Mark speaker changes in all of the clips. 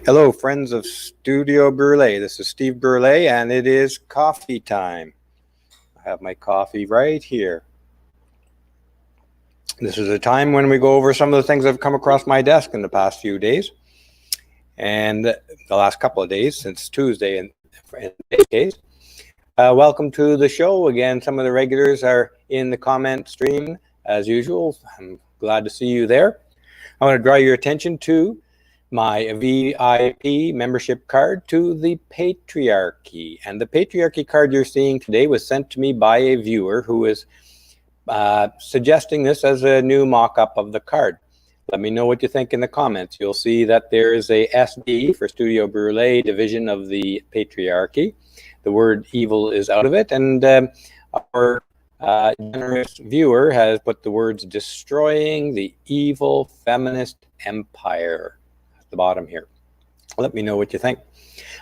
Speaker 1: Hello, friends of Studio Brûlé. This is Steve Brûlé, and it is coffee time. I have my coffee right here. This is a time when we go over some of the things that have come across my desk in the past few days, and the last couple of days, since Tuesday in today's case. Welcome to the show. Again, some of the regulars are in the comment stream, as usual. I'm glad to see you there. I want to draw your attention to my VIP membership card to the Patriarchy. And the Patriarchy card you're seeing today was sent to me by a viewer who is suggesting this as a new mock-up of the card. Let me know what you think in the comments. You'll see that there is a SD for Studio Brûlé division of the Patriarchy. The word evil is out of it, and our generous viewer has put the words destroying the evil feminist empire at the bottom here. Let me know what you think.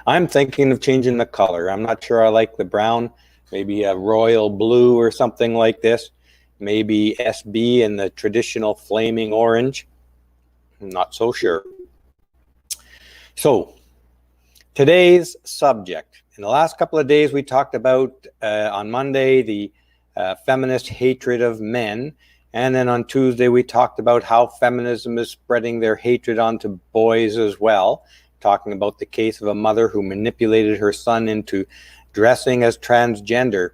Speaker 1: I'm thinking of changing the color. I'm not sure I like the brown, maybe a royal blue or something like this. Maybe SB in the traditional flaming orange. I'm not so sure. So, today's subject. In the last couple of days, we talked about, on Monday, the feminist hatred of men. And then on Tuesday, we talked about how feminism is spreading their hatred onto boys as well, talking about the case of a mother who manipulated her son into dressing as transgender,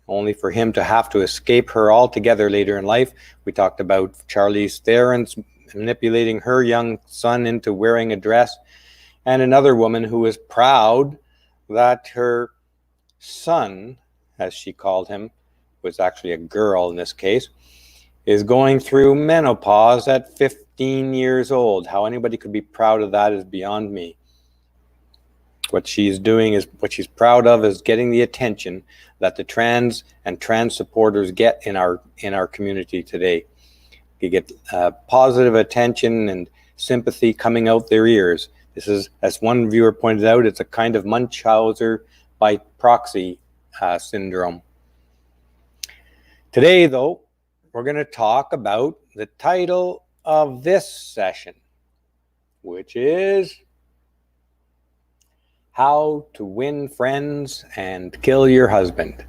Speaker 1: only for him to have to escape her altogether later in life. We talked about Charlize Theron's manipulating her young son into wearing a dress, and another woman who was proud that her son, as she called him, was actually a girl in this case, is going through menopause at 15 years old. How anybody could be proud of that is beyond me. What she's doing is, what she's proud of is getting the attention that the trans and trans supporters get in our community today. You get positive attention and sympathy coming out their ears. This is, as one viewer pointed out, it's a kind of Munchausen by proxy syndrome. Today, though, we're going to talk about the title of this session, which is How to Win Friends and Kill Your Husband.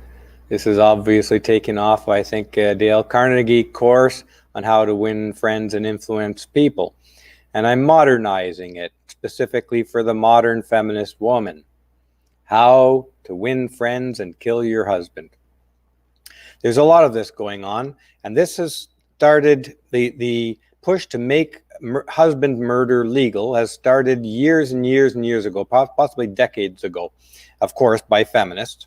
Speaker 1: This is obviously taken off, I think, Dale Carnegie course on how to win friends and influence people. And I'm modernizing it specifically for the modern feminist woman. How to win friends and kill your husband. There's a lot of this going on, and this has started, the push to make husband murder legal has started years and years and years ago, possibly decades ago, of course, by feminists.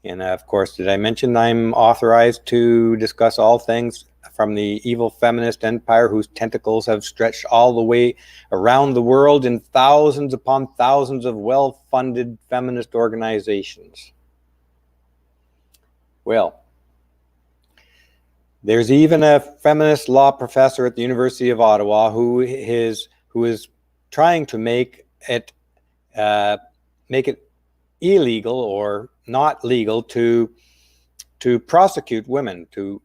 Speaker 1: And of course, did I mention I'm authorized to discuss all things from the evil feminist empire whose tentacles have stretched all the way around the world in thousands upon thousands of well-funded feminist organizations. Well, there's even a feminist law professor at the University of Ottawa who is trying to make it illegal or not legal to prosecute women who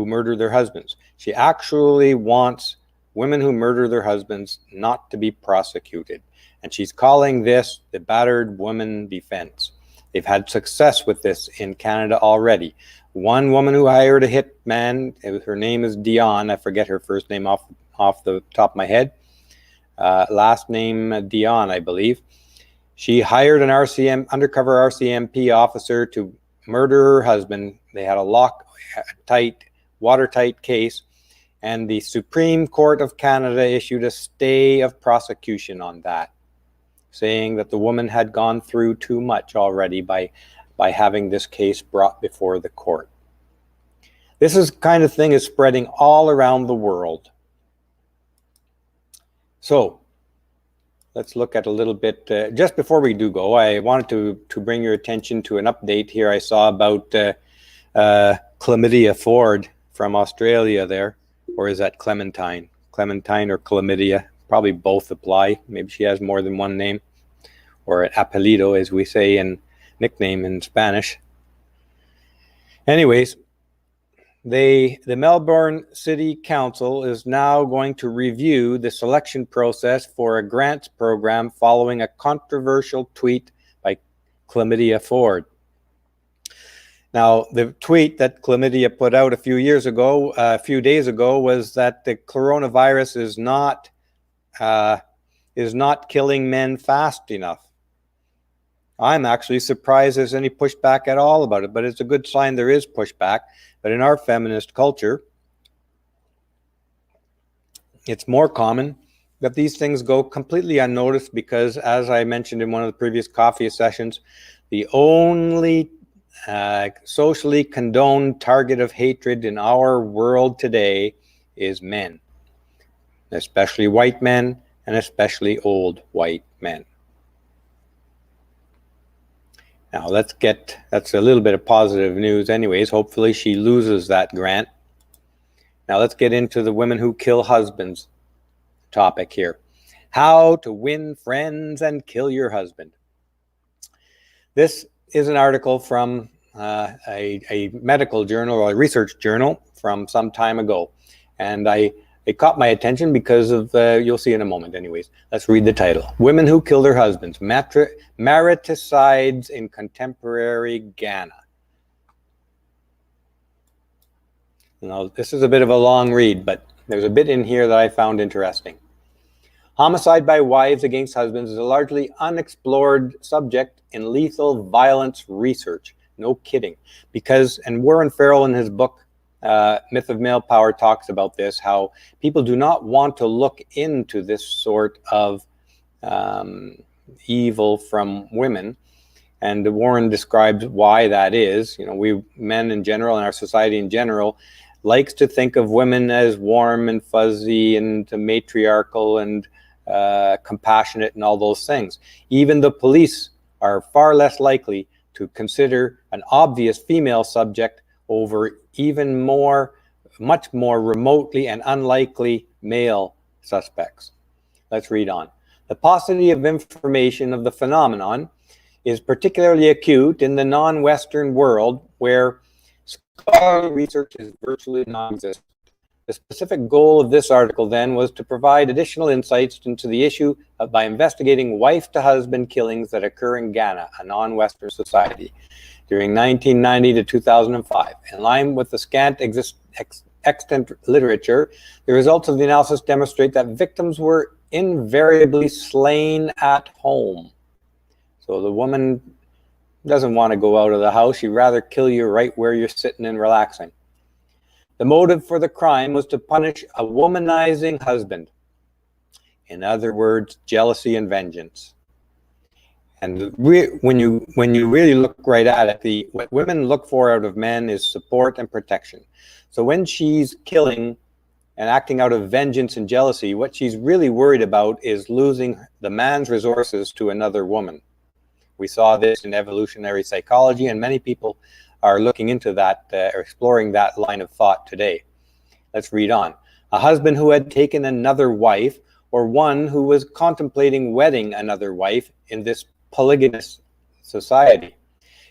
Speaker 1: murder their husbands. She actually wants women who murder their husbands not to be prosecuted, and she's calling this the battered woman defense. They've had success with this in Canada already. One woman who hired a hitman, her name is Dion. I forget her first name off the top of my head. Last name Dion, I believe. She hired an undercover RCMP officer to murder her husband. They had a watertight case, and the Supreme Court of Canada issued a stay of prosecution on that, saying that the woman had gone through too much already by having this case brought before the court. This kind of thing is spreading all around the world. So let's look at a little bit, just before we do go, I wanted to bring your attention to an update here I saw about Chlamydia Ford from Australia there, or is that Clementine? Clementine or Chlamydia, probably both apply. Maybe she has more than one name, or an apellido, as we say in nickname in Spanish. Anyways, The Melbourne City Council is now going to review the selection process for a grants program following a controversial tweet by Chlamydia Ford. Now, the tweet that Chlamydia put out a few days ago, was that the coronavirus is not killing men fast enough. I'm actually surprised there's any pushback at all about it, but it's a good sign there is pushback. But in our feminist culture, it's more common that these things go completely unnoticed because, as I mentioned in one of the previous coffee sessions, the only socially condoned target of hatred in our world today is men, especially white men and especially old white men. Now that's a little bit of positive news anyways. Hopefully she loses that grant. Now let's get into the women who kill husbands topic here. How to win friends and kill your husband. This is an article from a medical journal or a research journal from some time ago. And it caught my attention because of, you'll see in a moment anyways. Let's read the title. Women Who Kill Their Husbands, Mariticides in Contemporary Ghana. Now, this is a bit of a long read, but there's a bit in here that I found interesting. Homicide by wives against husbands is a largely unexplored subject in lethal violence research. No kidding. And Warren Farrell in his book, Myth of Male Power, talks about this, how people do not want to look into this sort of evil from women. And Warren describes why that is. We men in general, and our society in general, likes to think of women as warm and fuzzy and matriarchal and compassionate and all those things. Even the police are far less likely to consider an obvious female subject over even much more remotely and unlikely male suspects. Let's read on. The paucity of information of the phenomenon is particularly acute in the non-Western world, where scholarly research is virtually non-existent. The specific goal of this article then was to provide additional insights into the issue by investigating wife-to-husband killings that occur in Ghana, a non-Western society, during 1990 to 2005. In line with the scant extant literature, the results of the analysis demonstrate that victims were invariably slain at home. So the woman doesn't want to go out of the house. She'd rather kill you right where you're sitting and relaxing. The motive for the crime was to punish a womanizing husband. In other words, jealousy and vengeance. And when you really look right at it, what women look for out of men is support and protection. So when she's killing and acting out of vengeance and jealousy, what she's really worried about is losing the man's resources to another woman. We saw this in evolutionary psychology, and many people are looking into that, or exploring that line of thought today. Let's read on. A husband who had taken another wife, or one who was contemplating wedding another wife in this polygamous society.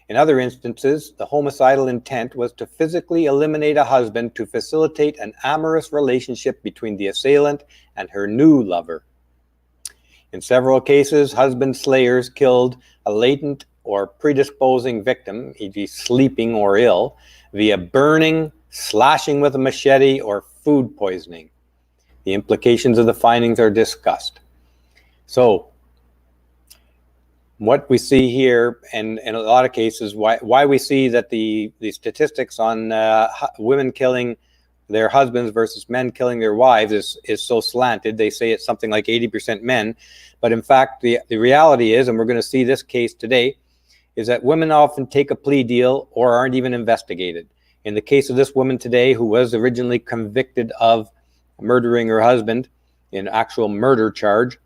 Speaker 1: In other instances, the homicidal intent was to physically eliminate a husband to facilitate an amorous relationship between the assailant and her new lover. In several cases, husband slayers killed a latent or predisposing victim, e.g. sleeping or ill, via burning, slashing with a machete, or food poisoning. The implications of the findings are discussed. So, what we see here, and in a lot of cases, why we see that the statistics on women killing their husbands versus men killing their wives is so slanted. They say it's something like 80% men, but in fact, the reality is, and we're going to see this case today, is that women often take a plea deal or aren't even investigated. In the case of this woman today, who was originally convicted of murdering her husband in actual murder charge,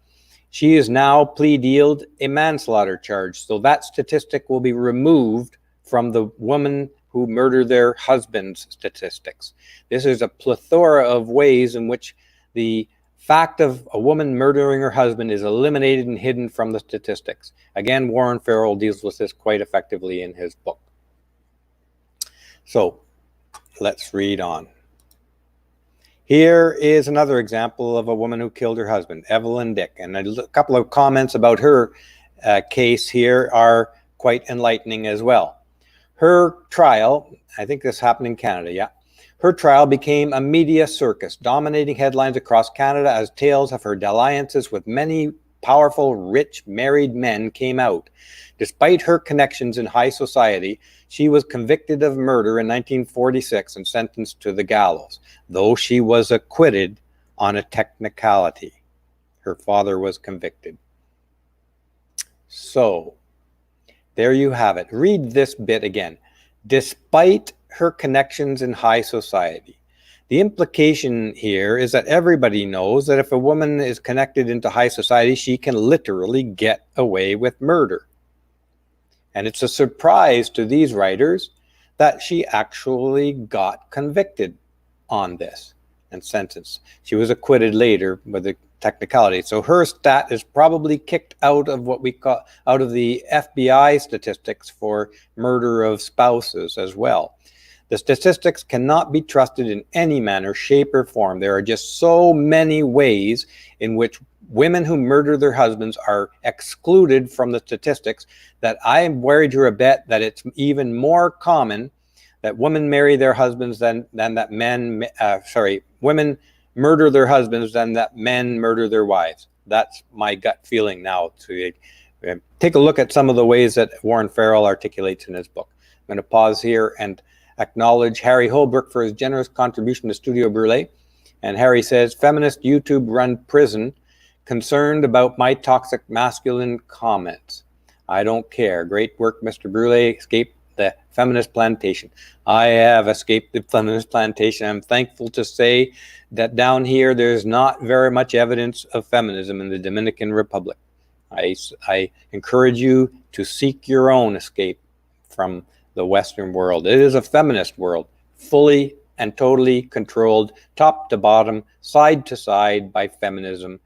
Speaker 1: she is now plea dealed a manslaughter charge. So that statistic will be removed from the woman who murdered their husband's statistics. This is a plethora of ways in which the fact of a woman murdering her husband is eliminated and hidden from the statistics. Again, Warren Farrell deals with this quite effectively in his book. So, Let's read on. Here is another example of a woman who killed her husband, Evelyn Dick. And a couple of comments about her case here are quite enlightening as well. Her trial, I think this happened in Canada, yeah. Her trial became a media circus, dominating headlines across Canada as tales of her dalliances with many powerful, rich, married men came out. Despite her connections in high society, she was convicted of murder in 1946 and sentenced to the gallows, though she was acquitted on a technicality. Her father was convicted. So, there you have it. Read this bit again. Despite her connections in high society. The implication here is that everybody knows that if a woman is connected into high society, she can literally get away with murder. And it's a surprise to these writers that she actually got convicted on this and sentenced. She was acquitted later with a technicality. So her stat is probably kicked out of what we call out of the FBI statistics for murder of spouses as well. The statistics cannot be trusted in any manner, shape, or form. There are just so many ways in which women who murder their husbands are excluded from the statistics that I am worried to a bet that it's even more common that women marry their husbands than that women murder their husbands than that men murder their wives. That's my gut feeling now. To take a look at some of the ways that Warren Farrell articulates in his book. I'm going to pause here and acknowledge Harry Holbrook for his generous contribution to Studio Brûlé. And Harry says, feminist YouTube run prison, concerned about my toxic masculine comments. I don't care. Great work, Mr. Brûlé. Escape the feminist plantation. I have escaped the feminist plantation. I'm thankful to say that down here, there's not very much evidence of feminism in the Dominican Republic. I encourage you to seek your own escape from the Western world. It is a feminist world, fully and totally controlled, top to bottom, side to side by feminism.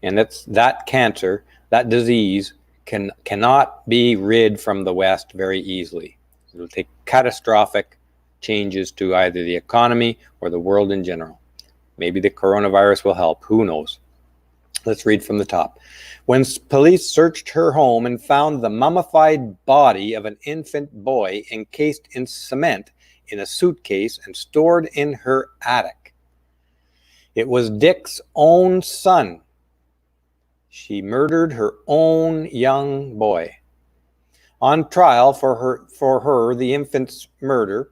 Speaker 1: And it's that cancer, that disease, cannot be rid from the West very easily. It will take catastrophic changes to either the economy or the world in general. Maybe the coronavirus will help. Who knows? Let's read from the top. When police searched her home and found the mummified body of an infant boy encased in cement in a suitcase and stored in her attic, it was Dick's own son. She murdered her own young boy. On trial for her, the infant's murder,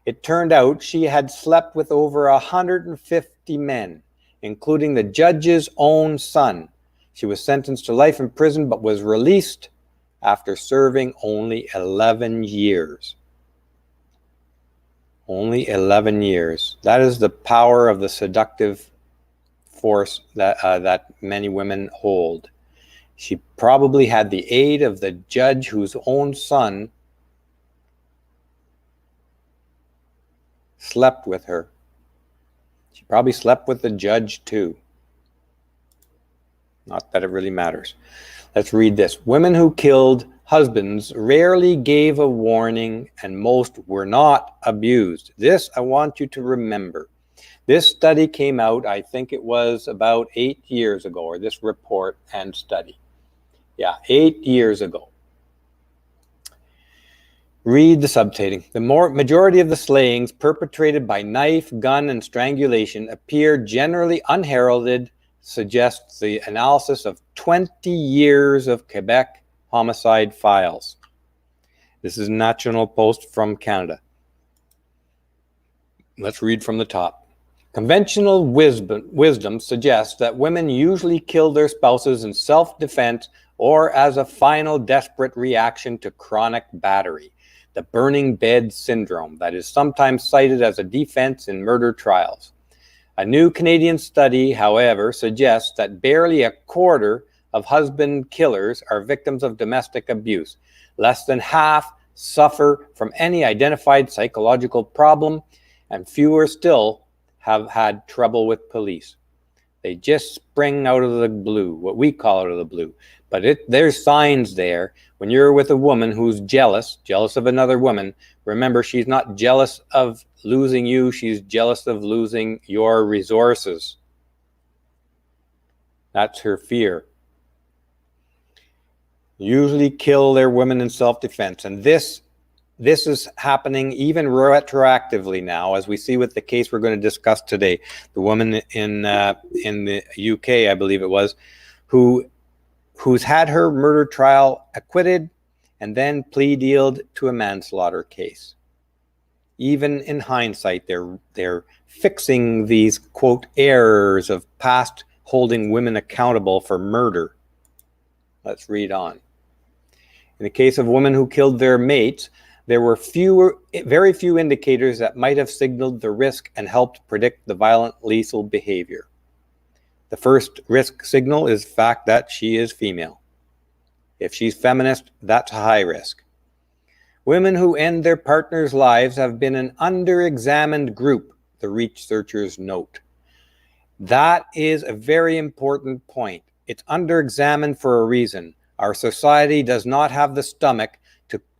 Speaker 1: it turned out she had slept with over 150 men, including the judge's own son. She was sentenced to life in prison, but was released after serving only 11 years. Only 11 years. That is the power of the seductive force that many women hold. She probably had the aid of the judge whose own son slept with her. She probably slept with the judge too. Not that it really matters. Let's read this. Women who killed husbands rarely gave a warning, and most were not abused. This I want you to remember. This study came out, I think it was about 8 years ago, or this report and study. Yeah, 8 years ago. Read the subtitling. The majority of the slayings perpetrated by knife, gun, and strangulation appear generally unheralded, suggests the analysis of 20 years of Quebec homicide files. This is National Post from Canada. Let's read from the top. Conventional wisdom suggests that women usually kill their spouses in self-defense or as a final desperate reaction to chronic battery, the burning bed syndrome that is sometimes cited as a defense in murder trials. A new Canadian study, however, suggests that barely a quarter of husband killers are victims of domestic abuse. Less than half suffer from any identified psychological problem, and fewer still have had trouble with police. They just spring out of the blue, what we call out of the blue. But there's signs there. When you're with a woman who's jealous of another woman, remember, she's not jealous of losing you. She's jealous of losing your resources. That's her fear. Usually kill their women in self-defense. And this is happening even retroactively now, as we see with the case we're going to discuss today. The woman in the UK, I believe it was, who's had her murder trial acquitted and then plea dealed to a manslaughter case. Even in hindsight, they're fixing these, quote, errors of past holding women accountable for murder. Let's read on. In the case of women who killed their mates, there were very few indicators that might have signaled the risk and helped predict the violent, lethal behavior. The first risk signal is the fact that she is female. If she's feminist, that's a high risk. Women who end their partners' lives have been an under-examined group, the researchers note. That is a very important point. It's under-examined for a reason. Our society does not have the stomach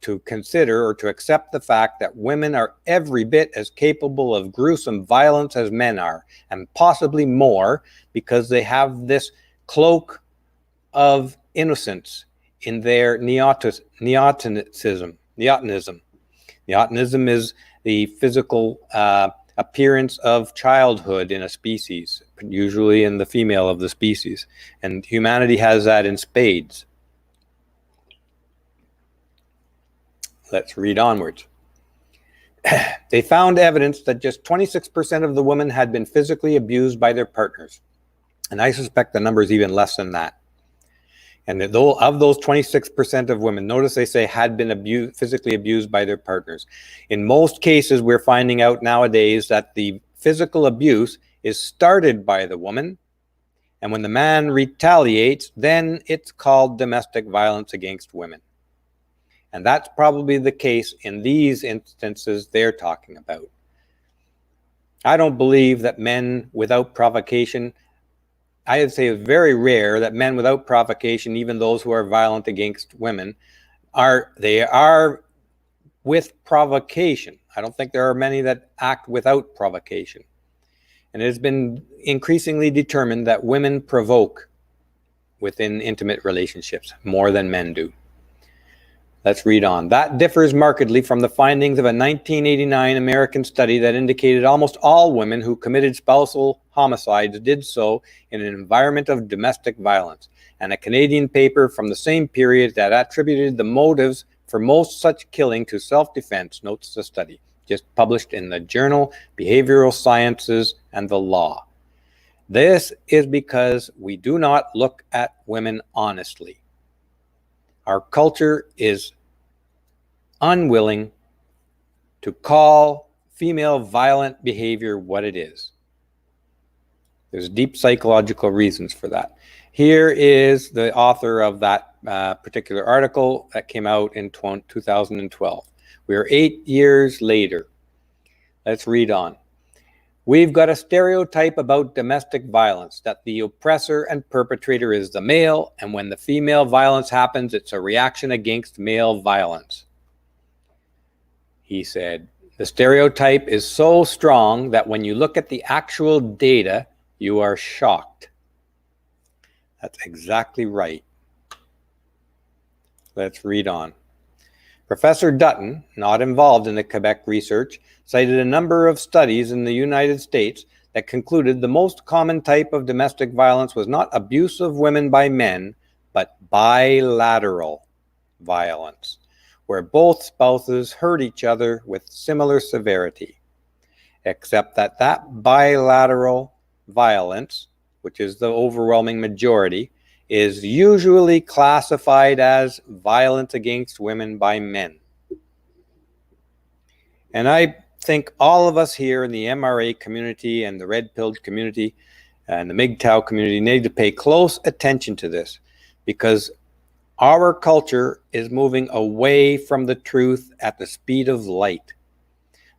Speaker 1: to consider or to accept the fact that women are every bit as capable of gruesome violence as men are, and possibly more, because they have this cloak of innocence in their neotinism. Neotinism is the physical appearance of childhood in a species, usually in the female of the species. And humanity has that in spades. Let's read onwards. They found evidence that just 26% of the women had been physically abused by their partners. And I suspect the number is even less than that. And of those 26% of women, notice they say had been physically abused by their partners. In most cases, we're finding out nowadays that the physical abuse is started by the woman. And when the man retaliates, then it's called domestic violence against women. And that's probably the case in these instances they're talking about. I don't believe that men without provocation, I would say it's very rare that men without provocation, even those who are violent against women, they are with provocation. I don't think there are many that act without provocation. And it has been increasingly determined that women provoke within intimate relationships more than men do. Let's read on. That differs markedly from the findings of a 1989 American study that indicated almost all women who committed spousal homicides did so in an environment of domestic violence, and a Canadian paper from the same period that attributed the motives for most such killing to self-defense, notes the study, just published in the journal Behavioral Sciences and the Law. This is because we do not look at women honestly. Our culture is unwilling to call female violent behavior what it is. There's deep psychological reasons for that. Here is the author of that particular article that came out in 2012. We are 8 years later. Let's read on. We've got a stereotype about domestic violence, that the oppressor and perpetrator is the male, and when the female violence happens, it's a reaction against male violence. He said, the stereotype is so strong that when you look at the actual data, you are shocked. That's exactly right. Let's read on. Professor Dutton, not involved in the Quebec research, cited a number of studies in the United States that concluded the most common type of domestic violence was not abuse of women by men, but bilateral violence, where both spouses hurt each other with similar severity, except that bilateral violence, which is the overwhelming majority, is usually classified as violence against women by men. And I think all of us here in the MRA community and the red-pilled community and the MGTOW community need to pay close attention to this, because our culture is moving away from the truth at the speed of light.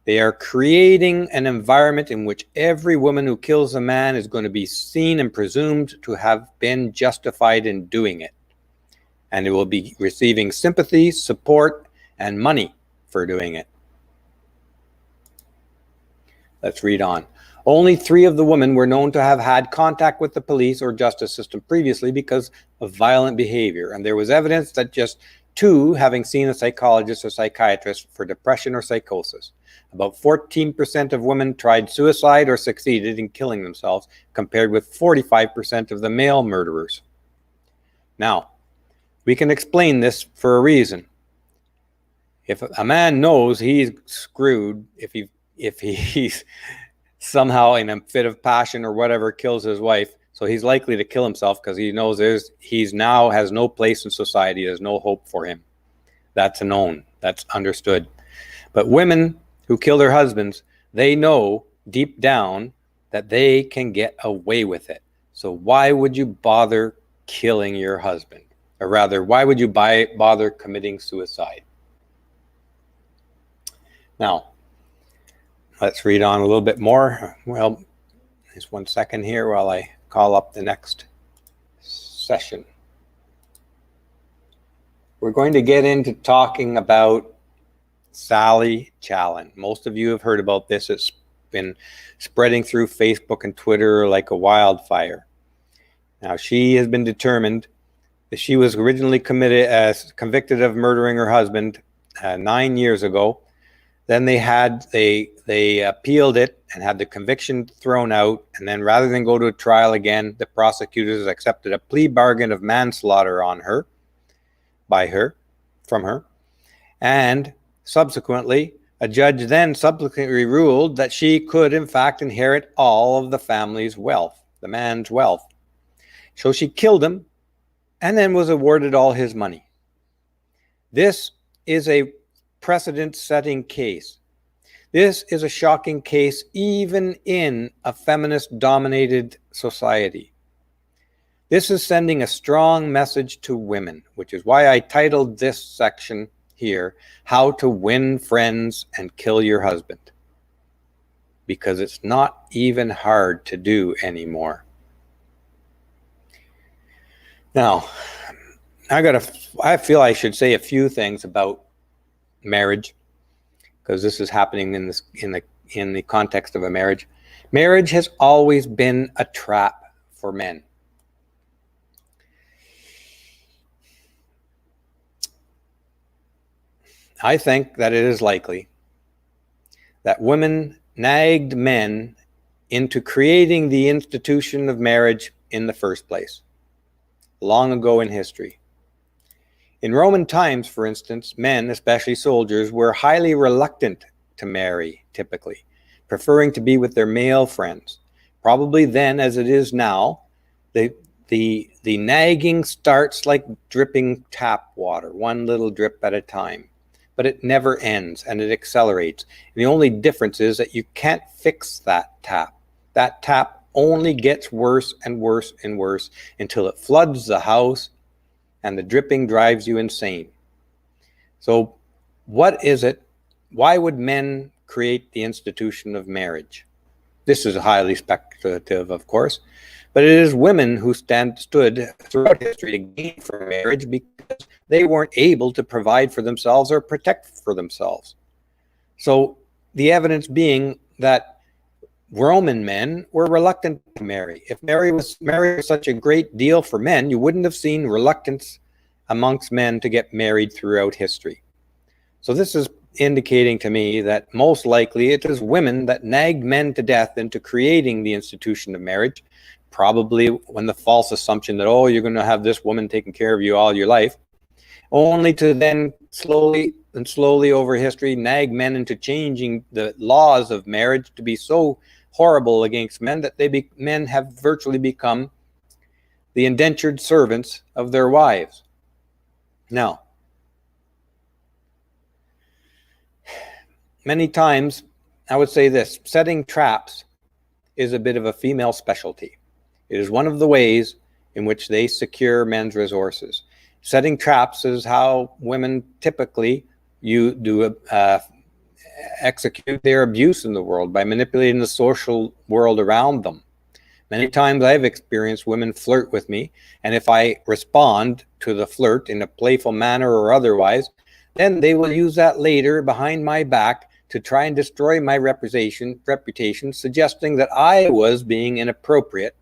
Speaker 1: They are creating an environment in which every woman who kills a man is going to be seen and presumed to have been justified in doing it. And they will be receiving sympathy, support, and money for doing it. Let's read on. Only 3 of the women were known to have had contact with the police or justice system previously because of violent behavior, and there was evidence that just 2 having seen a psychologist or psychiatrist for depression or psychosis. About 14% of women tried suicide or succeeded in killing themselves, compared with 45% of the male murderers. Now, we can explain this for a reason. If a man knows he's screwed, if he's somehow in a fit of passion or whatever kills his wife, so he's likely to kill himself because he knows he's now has no place in society. There's no hope for him. That's a known. That's understood. But women who kill their husbands, they know deep down that they can get away with it. So why would you bother killing your husband? Or rather, why would you bother committing suicide? Now, let's read on a little bit more. Well, just one second here while I call up the next session. We're going to get into talking about Sally Challen. Most of you have heard about this. It's been spreading through Facebook and Twitter like a wildfire. Now, she has been determined that she was originally convicted of murdering her husband 9 years ago. Then they appealed it and had the conviction thrown out. And then rather than go to a trial again, the prosecutors accepted a plea bargain of manslaughter from her. And subsequently, a judge then subsequently ruled that she could in fact inherit all of the family's wealth, the man's wealth. So she killed him and then was awarded all his money. This is a precedent-setting case. This is a shocking case even in a feminist-dominated society. This is sending a strong message to women, which is why I titled this section here, How to Win Friends and Kill Your Husband. Because it's not even hard to do anymore. Now, I feel I should say a few things about marriage, because this is happening in the context of a marriage. Marriage has always been a trap for men. I think that it is likely that women nagged men into creating the institution of marriage in the first place, long ago in history. In Roman times, for instance, men, especially soldiers, were highly reluctant to marry, typically, preferring to be with their male friends. Probably then, as it is now, the nagging starts like dripping tap water, one little drip at a time. But it never ends, and it accelerates. And the only difference is that you can't fix that tap. That tap only gets worse and worse and worse until it floods the house and the dripping drives you insane. So what is it? Why would men create the institution of marriage? This is highly speculative, of course, but it is women who stood throughout history to gain from marriage because they weren't able to provide for themselves or protect for themselves. So the evidence being that Roman men were reluctant to marry. If marriage was such a great deal for men, you wouldn't have seen reluctance amongst men to get married throughout history. So this is indicating to me that most likely it is women that nagged men to death into creating the institution of marriage, probably when the false assumption that, oh, you're going to have this woman taking care of you all your life, only to then slowly over history nag men into changing the laws of marriage to be so horrible against men that men have virtually become the indentured servants of their wives. Now, many times, I would say this, setting traps is a bit of a female specialty. It is one of the ways in which they secure men's resources. Setting traps is how women typically execute their abuse in the world by manipulating the social world around them. Many times I've experienced women flirt with me, and if I respond to the flirt in a playful manner or otherwise, then they will use that later behind my back to try and destroy my reputation, suggesting that I was being inappropriate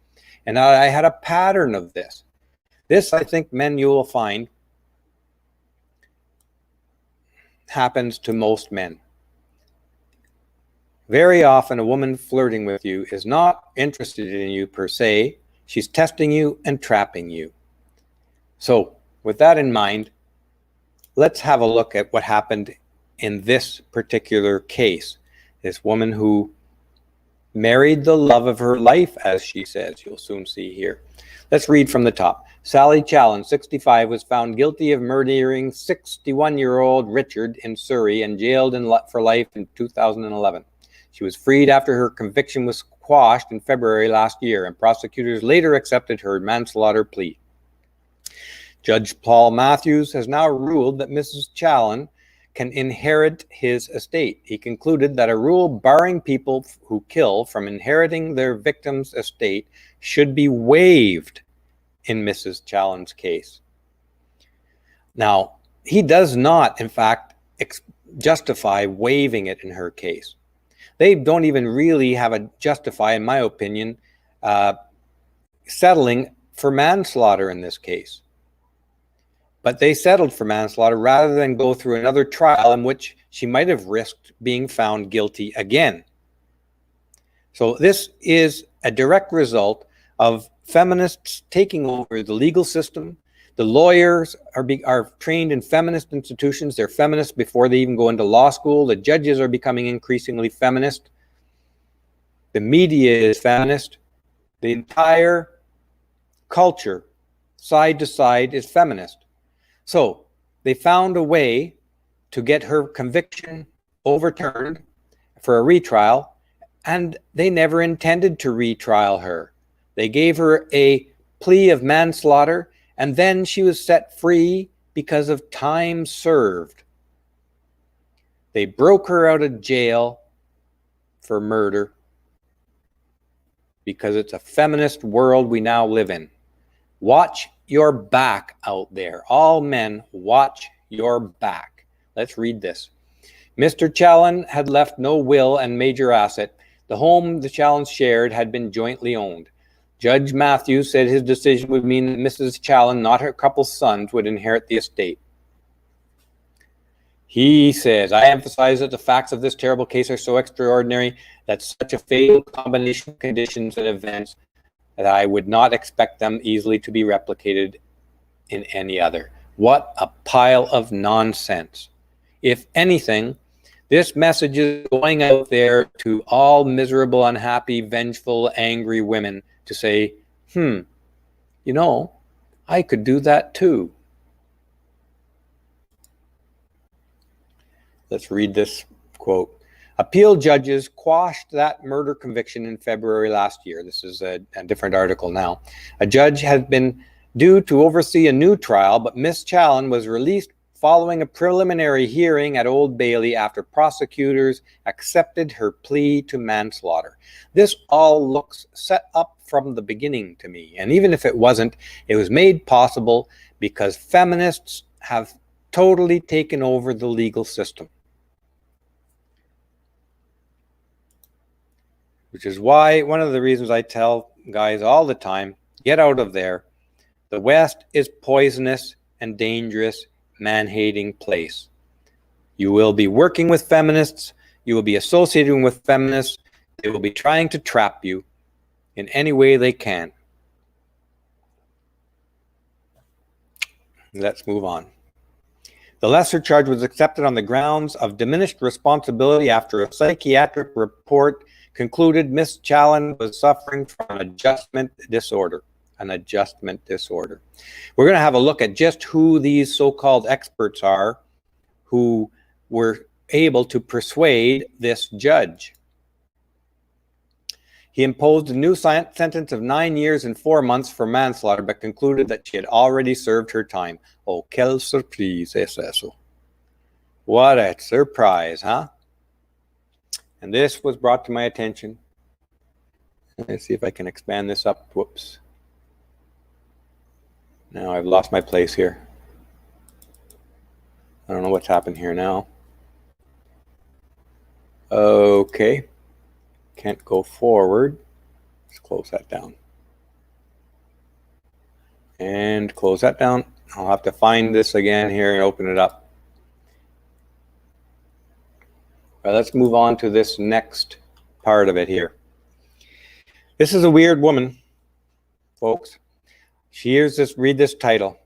Speaker 1: and I had a pattern of this. This, I think, men, you will find, happens to most men. Very often a woman flirting with you is not interested in you per se. She's testing you and trapping you. So with that in mind, let's have a look at what happened in this particular case. This woman who married the love of her life, as she says. You'll soon see here. Let's read from the top. Sally Challen, 65, was found guilty of murdering 61-year-old Richard in Surrey and jailed for life in 2011. She was freed after her conviction was quashed in February last year, and prosecutors later accepted her manslaughter plea. Judge Paul Matthews has now ruled that Mrs. Challen can inherit his estate. He concluded that a rule barring people who kill from inheriting their victim's estate should be waived in Mrs. Challen's case. Now, he does not, in fact, justify waiving it in her case. They don't even really have a justify, in my opinion, settling for manslaughter in this case. But they settled for manslaughter rather than go through another trial in which she might have risked being found guilty again. So this is a direct result of feminists taking over the legal system. The lawyers are trained in feminist institutions. They're feminists before they even go into law school. The judges are becoming increasingly feminist. The media is feminist. The entire culture, side to side, is feminist. So they found a way to get her conviction overturned for a retrial, and they never intended to retrial her. They gave her a plea of manslaughter, and then she was set free because of time served. They broke her out of jail for murder because it's a feminist world we now live in. Watch your back out there. All men, watch your back. Let's read this. Mr. Challen had left no will and major asset. The home the Challens shared had been jointly owned. Judge Matthews said his decision would mean that Mrs. Challen, not her couple's sons, would inherit the estate. He says, I emphasize that the facts of this terrible case are so extraordinary that such a fatal combination of conditions and events that I would not expect them easily to be replicated in any other. What a pile of nonsense. If anything, this message is going out there to all miserable, unhappy, vengeful, angry women to say, you know, I could do that too. Let's read this quote. Appeal judges quashed that murder conviction in February last year. This is a different article now. A judge had been due to oversee a new trial, but Miss Challen was released following a preliminary hearing at Old Bailey after prosecutors accepted her plea to manslaughter. This all looks set up from the beginning to me. And even if it wasn't, it was made possible because feminists have totally taken over the legal system. Which is why, one of the reasons I tell guys all the time, get out of there. The West is poisonous and dangerous, man-hating place. You will be working with feminists. You will be associating with feminists. They will be trying to trap you in any way they can. Let's move on. The lesser charge was accepted on the grounds of diminished responsibility after a psychiatric report concluded Miss Challen was suffering from an adjustment disorder. We're going to have a look at just who these so-called experts are who were able to persuade this judge. He imposed a new sentence of 9 years and 4 months for manslaughter, but concluded that she had already served her time. Oh, quelle surprise es eso. What a surprise, huh? And this was brought to my attention. Let's see if I can expand this up. Whoops. Now I've lost my place here. I don't know what's happened here now. Okay. Can't go forward. Let's close that down. And close that down. I'll have to find this again here and open it up. All right, let's move on to this next part of it here. This is a weird woman, folks. Read this title.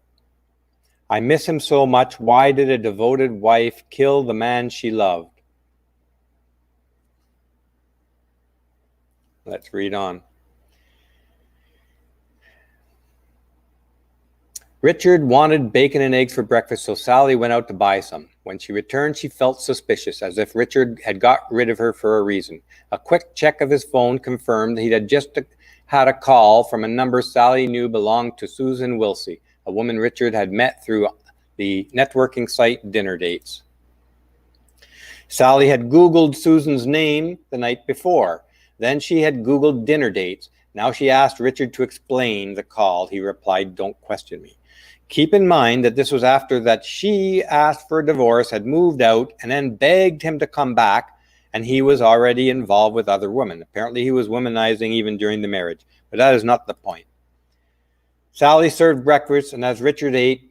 Speaker 1: I miss him so much. Why did a devoted wife kill the man she loved? Let's read on. Richard wanted bacon and eggs for breakfast, so Sally went out to buy some. When she returned, she felt suspicious, as if Richard had got rid of her for a reason. A quick check of his phone confirmed he had just had a call from a number Sally knew belonged to Susan Wilsey, a woman Richard had met through the networking site Dinner Dates. Sally had Googled Susan's name the night before. Then she had Googled Dinner Dates. Now she asked Richard to explain the call. He replied, "Don't question me." Keep in mind that this was after that she asked for a divorce, had moved out, and then begged him to come back, and he was already involved with other women. Apparently he was womanizing even during the marriage, but that is not the point. Sally served breakfast, and as Richard ate,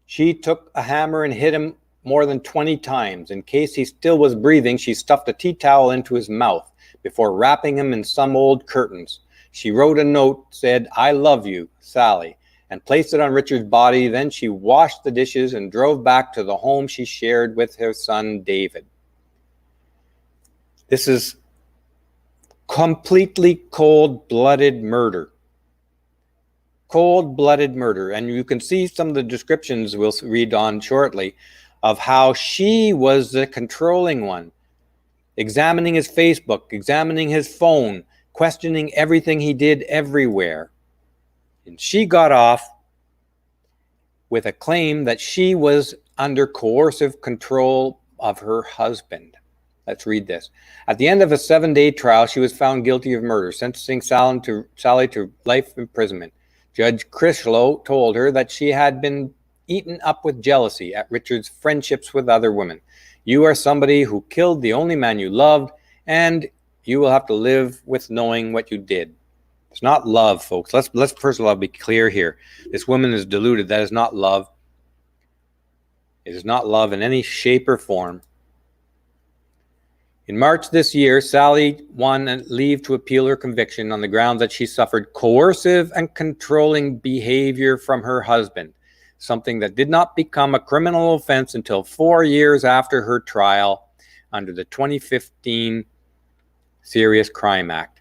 Speaker 1: she took a hammer and hit him more than 20 times. In case he still was breathing, she stuffed a tea towel into his mouth before wrapping him in some old curtains. She wrote a note, said, "I love you, Sally," and placed it on Richard's body. Then she washed the dishes and drove back to the home she shared with her son, David. This is completely cold-blooded murder. Cold-blooded murder. And you can see some of the descriptions we'll read on shortly of how she was the controlling one, examining his Facebook, examining his phone, questioning everything he did everywhere. And she got off with a claim that she was under coercive control of her husband. Let's read this. At the end of a 7-day trial, she was found guilty of murder, sentencing Sally to life imprisonment. Judge Critchlow told her that she had been eaten up with jealousy at Richard's friendships with other women. You are somebody who killed the only man you loved, and you will have to live with knowing what you did. It's not love, folks. Let's first of all be clear here. This woman is deluded. That is not love. It is not love in any shape or form. In March this year, Sally won leave to appeal her conviction on the ground that she suffered coercive and controlling behavior from her husband, something that did not become a criminal offense until 4 years after her trial under the 2015 Serious Crime Act.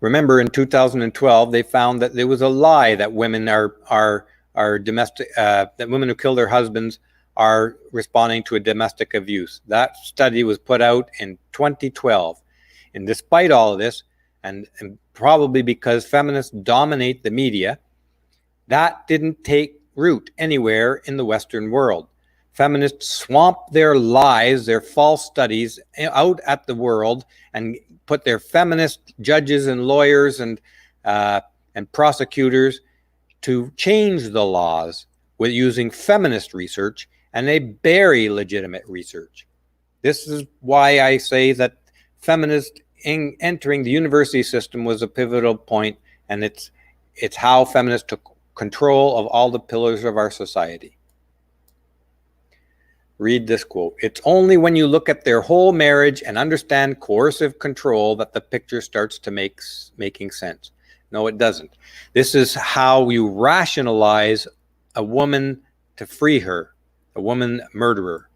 Speaker 1: Remember, in 2012, they found that there was a lie that women are domestic, that women who kill their husbands are responding to a domestic abuse. That study was put out in 2012. And despite all of this, and probably because feminists dominate the media, that didn't take root anywhere in the Western world. Feminists swamp their lies, their false studies out at the world and put their feminist judges and lawyers and prosecutors to change the laws with using feminist research, and they bury legitimate research. This is why I say that feminists entering the university system was a pivotal point, and it's how feminists took control of all the pillars of our society. Read this quote. It's only when you look at their whole marriage and understand coercive control that the picture starts to making sense. No, it doesn't. This is how you rationalize a woman to free her, a woman murderer.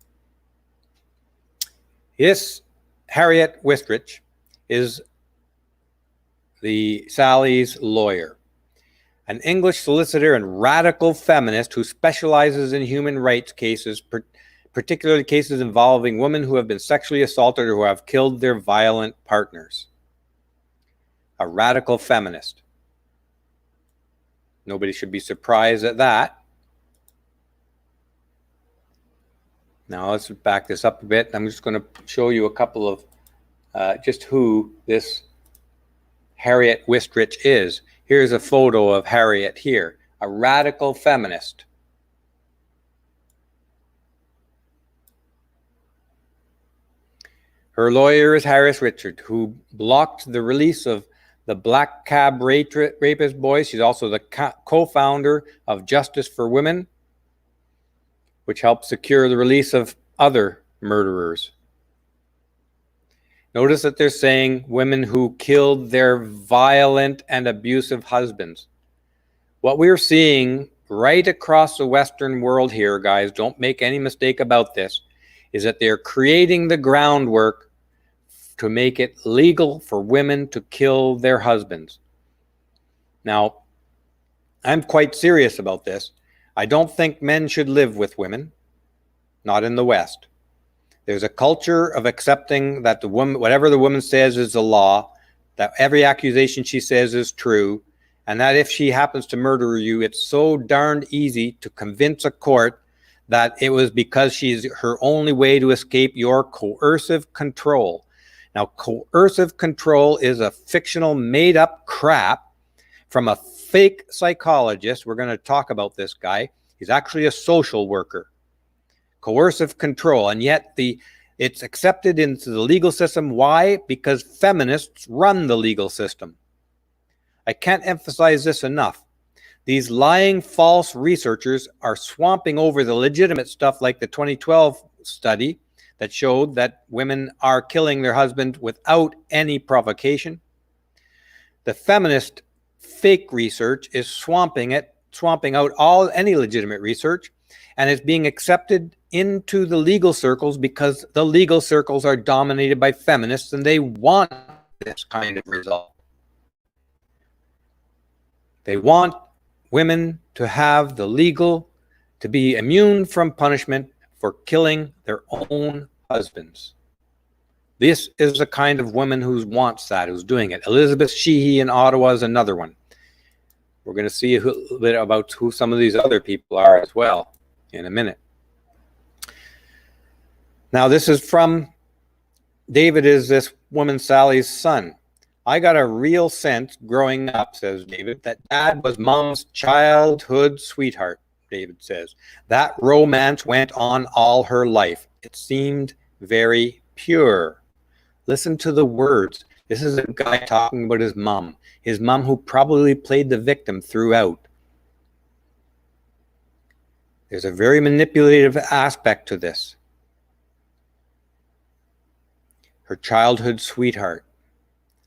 Speaker 1: This Harriet Wistrich is Sally's lawyer, an English solicitor and radical feminist who specializes in human rights cases, particularly cases involving women who have been sexually assaulted or who have killed their violent partners. A radical feminist. Nobody should be surprised at that. Now let's back this up a bit. I'm just going to show you a couple of just who this Harriet Wistrich is. Here's a photo of Harriet here, a radical feminist. Her lawyer is Harris Richard, who blocked the release of the Black Cab Rapist boys. She's also the co-founder of Justice for Women, which helped secure the release of other murderers. Notice that they're saying women who killed their violent and abusive husbands. What we're seeing right across the Western world here, guys, don't make any mistake about this, is that they're creating the groundwork to make it legal for women to kill their husbands. Now, I'm quite serious about this. I don't think men should live with women, not in the West. There's a culture of accepting that the woman, whatever the woman says is the law, that every accusation she says is true, and that if she happens to murder you, it's so darned easy to convince a court that it was because she's her only way to escape your coercive control. Now, coercive control is a fictional, made-up crap from a fake psychologist. We're going to talk about this guy. He's actually a social worker. Coercive control, and yet it's accepted into the legal system. Why? Because feminists run the legal system. I can't emphasize this enough. These lying, false researchers are swamping over the legitimate stuff like the 2012 study that showed that women are killing their husband without any provocation. The feminist fake research is swamping out any legitimate research, and it's being accepted into the legal circles because the legal circles are dominated by feminists and they want this kind of result. They want women to have the legal, to be immune from punishment for killing their own husbands. This is the kind of woman who wants that, who's doing it. Elizabeth Sheehy in Ottawa is another one. We're going to see a little bit about who some of these other people are as well in a minute. Now, this is from David, is this woman Sally's son. I got a real sense growing up, says David, that Dad was Mom's childhood sweetheart, David says. That romance went on all her life. It seemed very pure. Listen to the words. This is a guy talking about his mom who probably played the victim throughout. There's a very manipulative aspect to this. Her childhood sweetheart.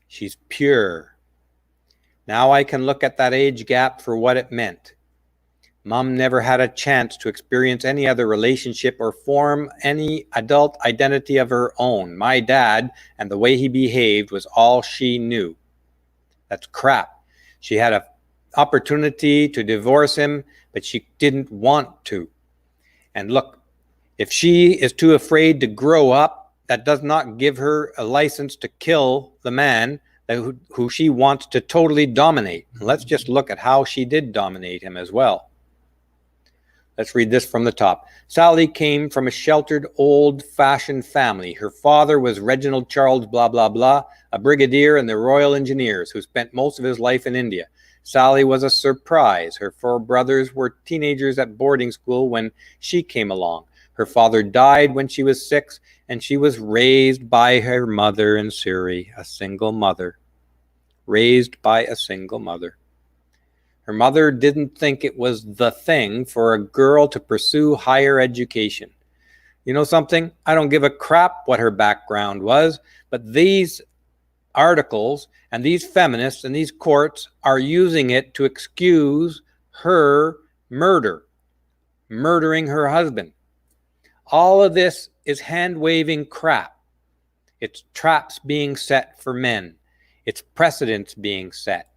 Speaker 1: She's pure. Now I can look at that age gap for what it meant. Mom never had a chance to experience any other relationship or form any adult identity of her own. My dad and the way he behaved was all she knew. That's crap. She had an opportunity to divorce him, but she didn't want to. And look, if she is too afraid to grow up, that does not give her a license to kill the man who she wants to totally dominate. Let's just look at how she did dominate him as well. Let's read this from the top. Sally came from a sheltered, old-fashioned family. Her father was Reginald Charles blah, blah, blah, a brigadier in the Royal Engineers who spent most of his life in India. Sally was a surprise. Her 4 brothers were teenagers at boarding school when she came along. Her father died when she was 6, and she was raised by her mother in Surrey, a single mother. Raised by a single mother. Her mother didn't think it was the thing for a girl to pursue higher education. You know something? I don't give a crap what her background was, but these articles and these feminists and these courts are using it to excuse her murdering her husband. All of this is hand-waving crap. It's traps being set for men. It's precedents being set.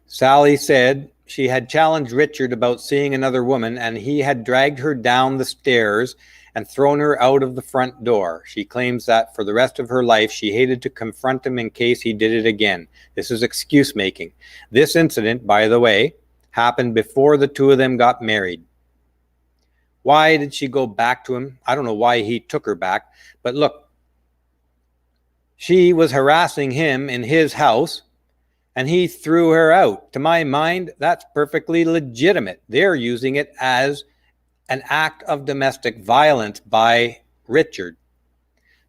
Speaker 1: Sally said she had challenged Richard about seeing another woman, and he had dragged her down the stairs and thrown her out of the front door. She claims that for the rest of her life, she hated to confront him in case he did it again. This is excuse making. This incident, by the way, happened before the two of them got married. Why did she go back to him? I don't know why he took her back, but look, she was harassing him in his house and he threw her out. To my mind, that's perfectly legitimate. They're using it as an act of domestic violence by Richard.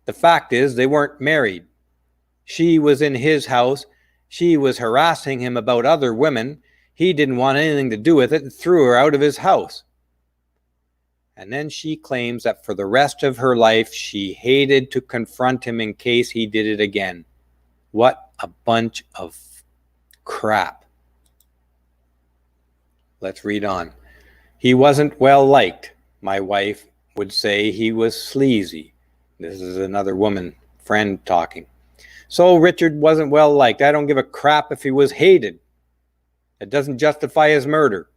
Speaker 1: The fact is, they weren't married. She was in his house. She was harassing him about other women. He didn't want anything to do with it and threw her out of his house. And then she claims that for the rest of her life, she hated to confront him in case he did it again. What a bunch of crap. Let's read on. He wasn't well liked. My wife would say he was sleazy. This is another woman friend talking. So Richard wasn't well liked. I don't give a crap if he was hated. It doesn't justify his murder.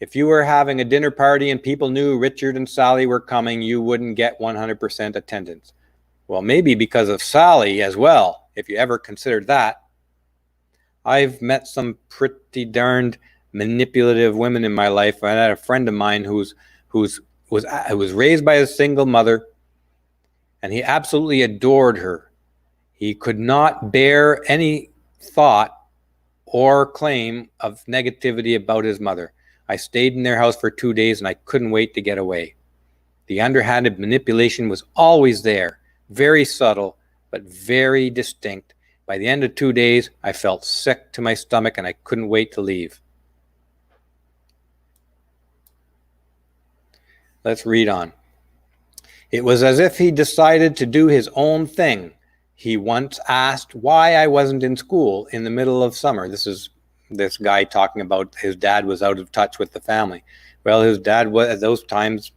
Speaker 1: If you were having a dinner party and people knew Richard and Sally were coming, you wouldn't get 100% attendance. Well, maybe because of Sally as well, if you ever considered that. I've met some pretty darned manipulative women in my life. I had a friend of mine who was raised by a single mother, and he absolutely adored her. He could not bear any thought or claim of negativity about his mother. I stayed in their house for 2 days and I couldn't wait to get away. The underhanded manipulation was always there, very subtle, but very distinct. By the end of 2 days, I felt sick to my stomach and I couldn't wait to leave. Let's read on. It was as if he decided to do his own thing. He once asked why I wasn't in school in the middle of summer. This is this guy talking about his dad was out of touch with the family. Well, his dad was, at those times,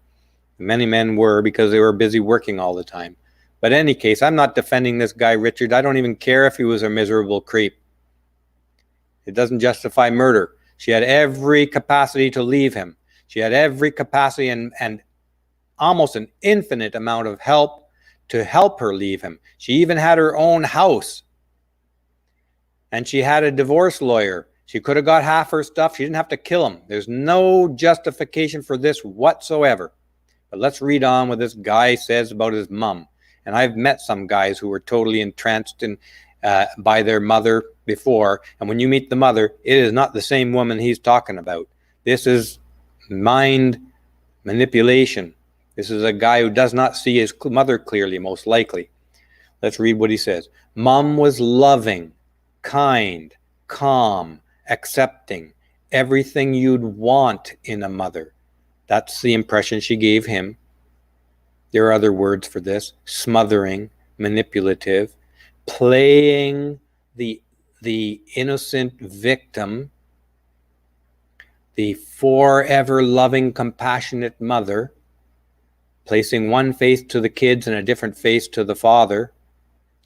Speaker 1: many men were, because they were busy working all the time. But in any case, I'm not defending this guy, Richard. I don't even care if he was a miserable creep. It doesn't justify murder. She had every capacity to leave him. She had every capacity and almost an infinite amount of help to help her leave him. She even had her own house. And she had a divorce lawyer. She could have got half her stuff. She didn't have to kill him. There's no justification for this whatsoever. But let's read on what this guy says about his mom. And I've met some guys who were totally entranced by their mother before. And when you meet the mother, it is not the same woman he's talking about. This is mind manipulation. This is a guy who does not see his mother clearly, most likely. Let's read what he says. Mom was loving, kind, calm, accepting, everything you'd want in a mother. That's the impression she gave him. There are other words for this: smothering, manipulative, playing the innocent victim, the forever loving, compassionate mother, placing one face to the kids and a different face to the father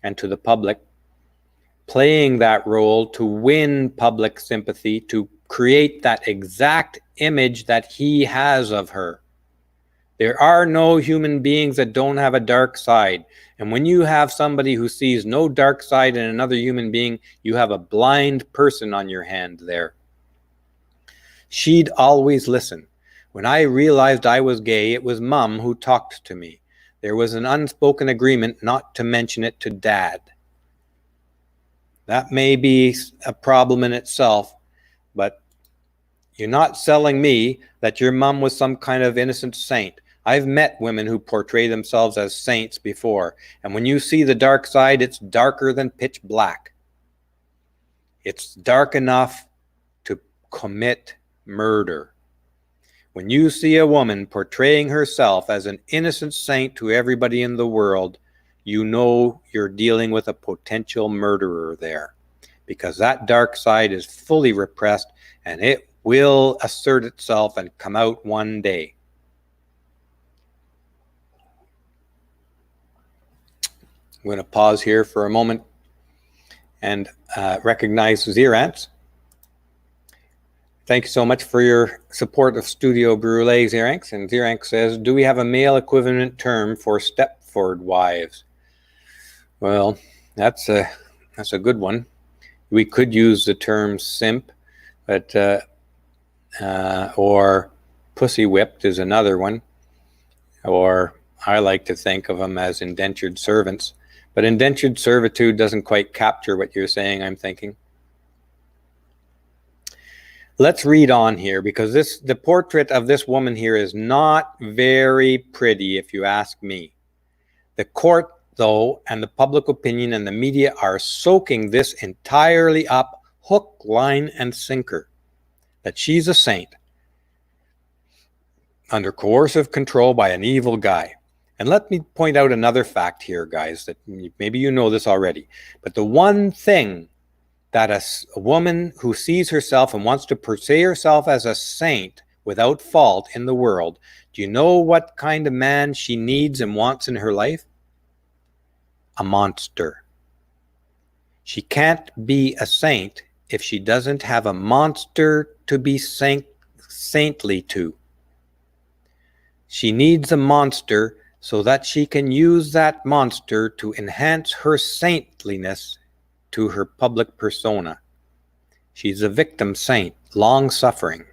Speaker 1: and to the public, playing that role to win public sympathy, to create that exact image that he has of her. There are no human beings that don't have a dark side. And when you have somebody who sees no dark side in another human being, you have a blind person on your hand there. She'd always listen. When I realized I was gay, it was Mom who talked to me. There was an unspoken agreement not to mention it to Dad. That may be a problem in itself, but you're not selling me that your mom was some kind of innocent saint. I've met women who portray themselves as saints before, and when you see the dark side, it's darker than pitch black. It's dark enough to commit murder. When you see a woman portraying herself as an innocent saint to everybody in the world, you know you're dealing with a potential murderer there, because that dark side is fully repressed and it will assert itself and come out one day. I'm going to pause here for a moment and recognize Zirance. Thank you so much for your support of Studio Brûlée, Ziranx. And Ziranx says, do we have a male equivalent term for Stepford wives? Well, that's a good one. We could use the term simp, but or Pussy whipped is another one. Or I like to think of them as indentured servants. But indentured servitude doesn't quite capture what you're saying, I'm thinking. Let's read on here, because the portrait of this woman here is not very pretty, if you ask me. The court, though, and the public opinion and the media are soaking this entirely up, hook, line, and sinker, that she's a saint under coercive control by an evil guy. And let me point out another fact here, guys, that maybe you know this already, but the one thing that a woman who sees herself and wants to portray herself as a saint without fault in the world, do you know what kind of man she needs and wants in her life? A monster. She can't be a saint if she doesn't have a monster to be saintly to. She needs a monster so that she can use that monster to enhance her saintliness to her public persona. She's a victim saint, long-suffering.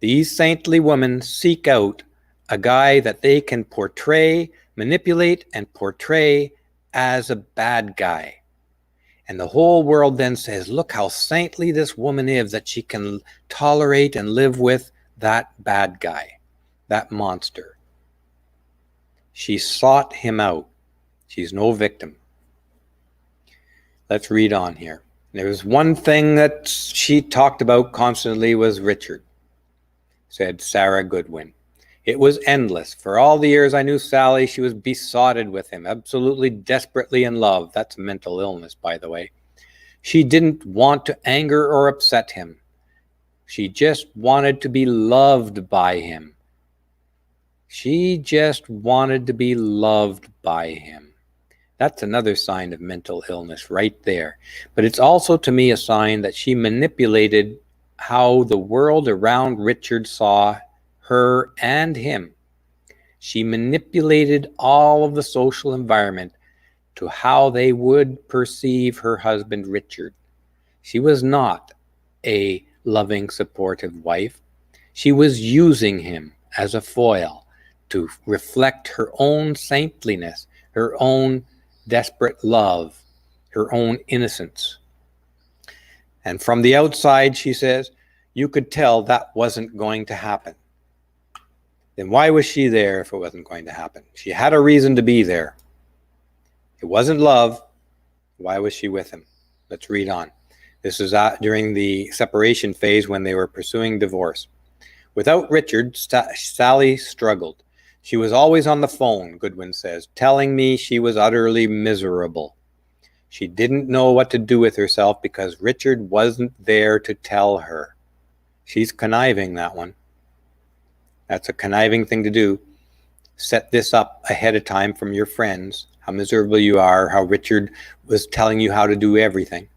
Speaker 1: These saintly women seek out a guy that they can portray, manipulate, and portray as a bad guy. And the whole world then says, look how saintly this woman is, that she can tolerate and live with that bad guy, that monster. She sought him out. She's no victim. Let's read on here. There was one thing that she talked about constantly was Richard, said Sarah Goodwin. It was endless. For all the years I knew Sally, she was besotted with him, absolutely desperately in love. That's mental illness, by the way. She didn't want to anger or upset him. She just wanted to be loved by him. She just wanted to be loved by him. That's another sign of mental illness right there. But it's also, to me, a sign that she manipulated how the world around Richard saw her and him. She manipulated all of the social environment to how they would perceive her husband, Richard. She was not a loving, supportive wife. She was using him as a foil to reflect her own saintliness, her own desperate love, her own innocence. And from the outside, she says, you could tell that wasn't going to happen. Then why was she there if it wasn't going to happen? She had a reason to be there. It wasn't love. Why was she with him? Let's read on. This is during the separation phase when they were pursuing divorce. Without Richard, Sally struggled. She was always on the phone, Goodwin says, telling me she was utterly miserable. She didn't know what to do with herself because Richard wasn't there to tell her. She's conniving, that one. That's a conniving thing to do. Set this up ahead of time from your friends, how miserable you are, how Richard was telling you how to do everything.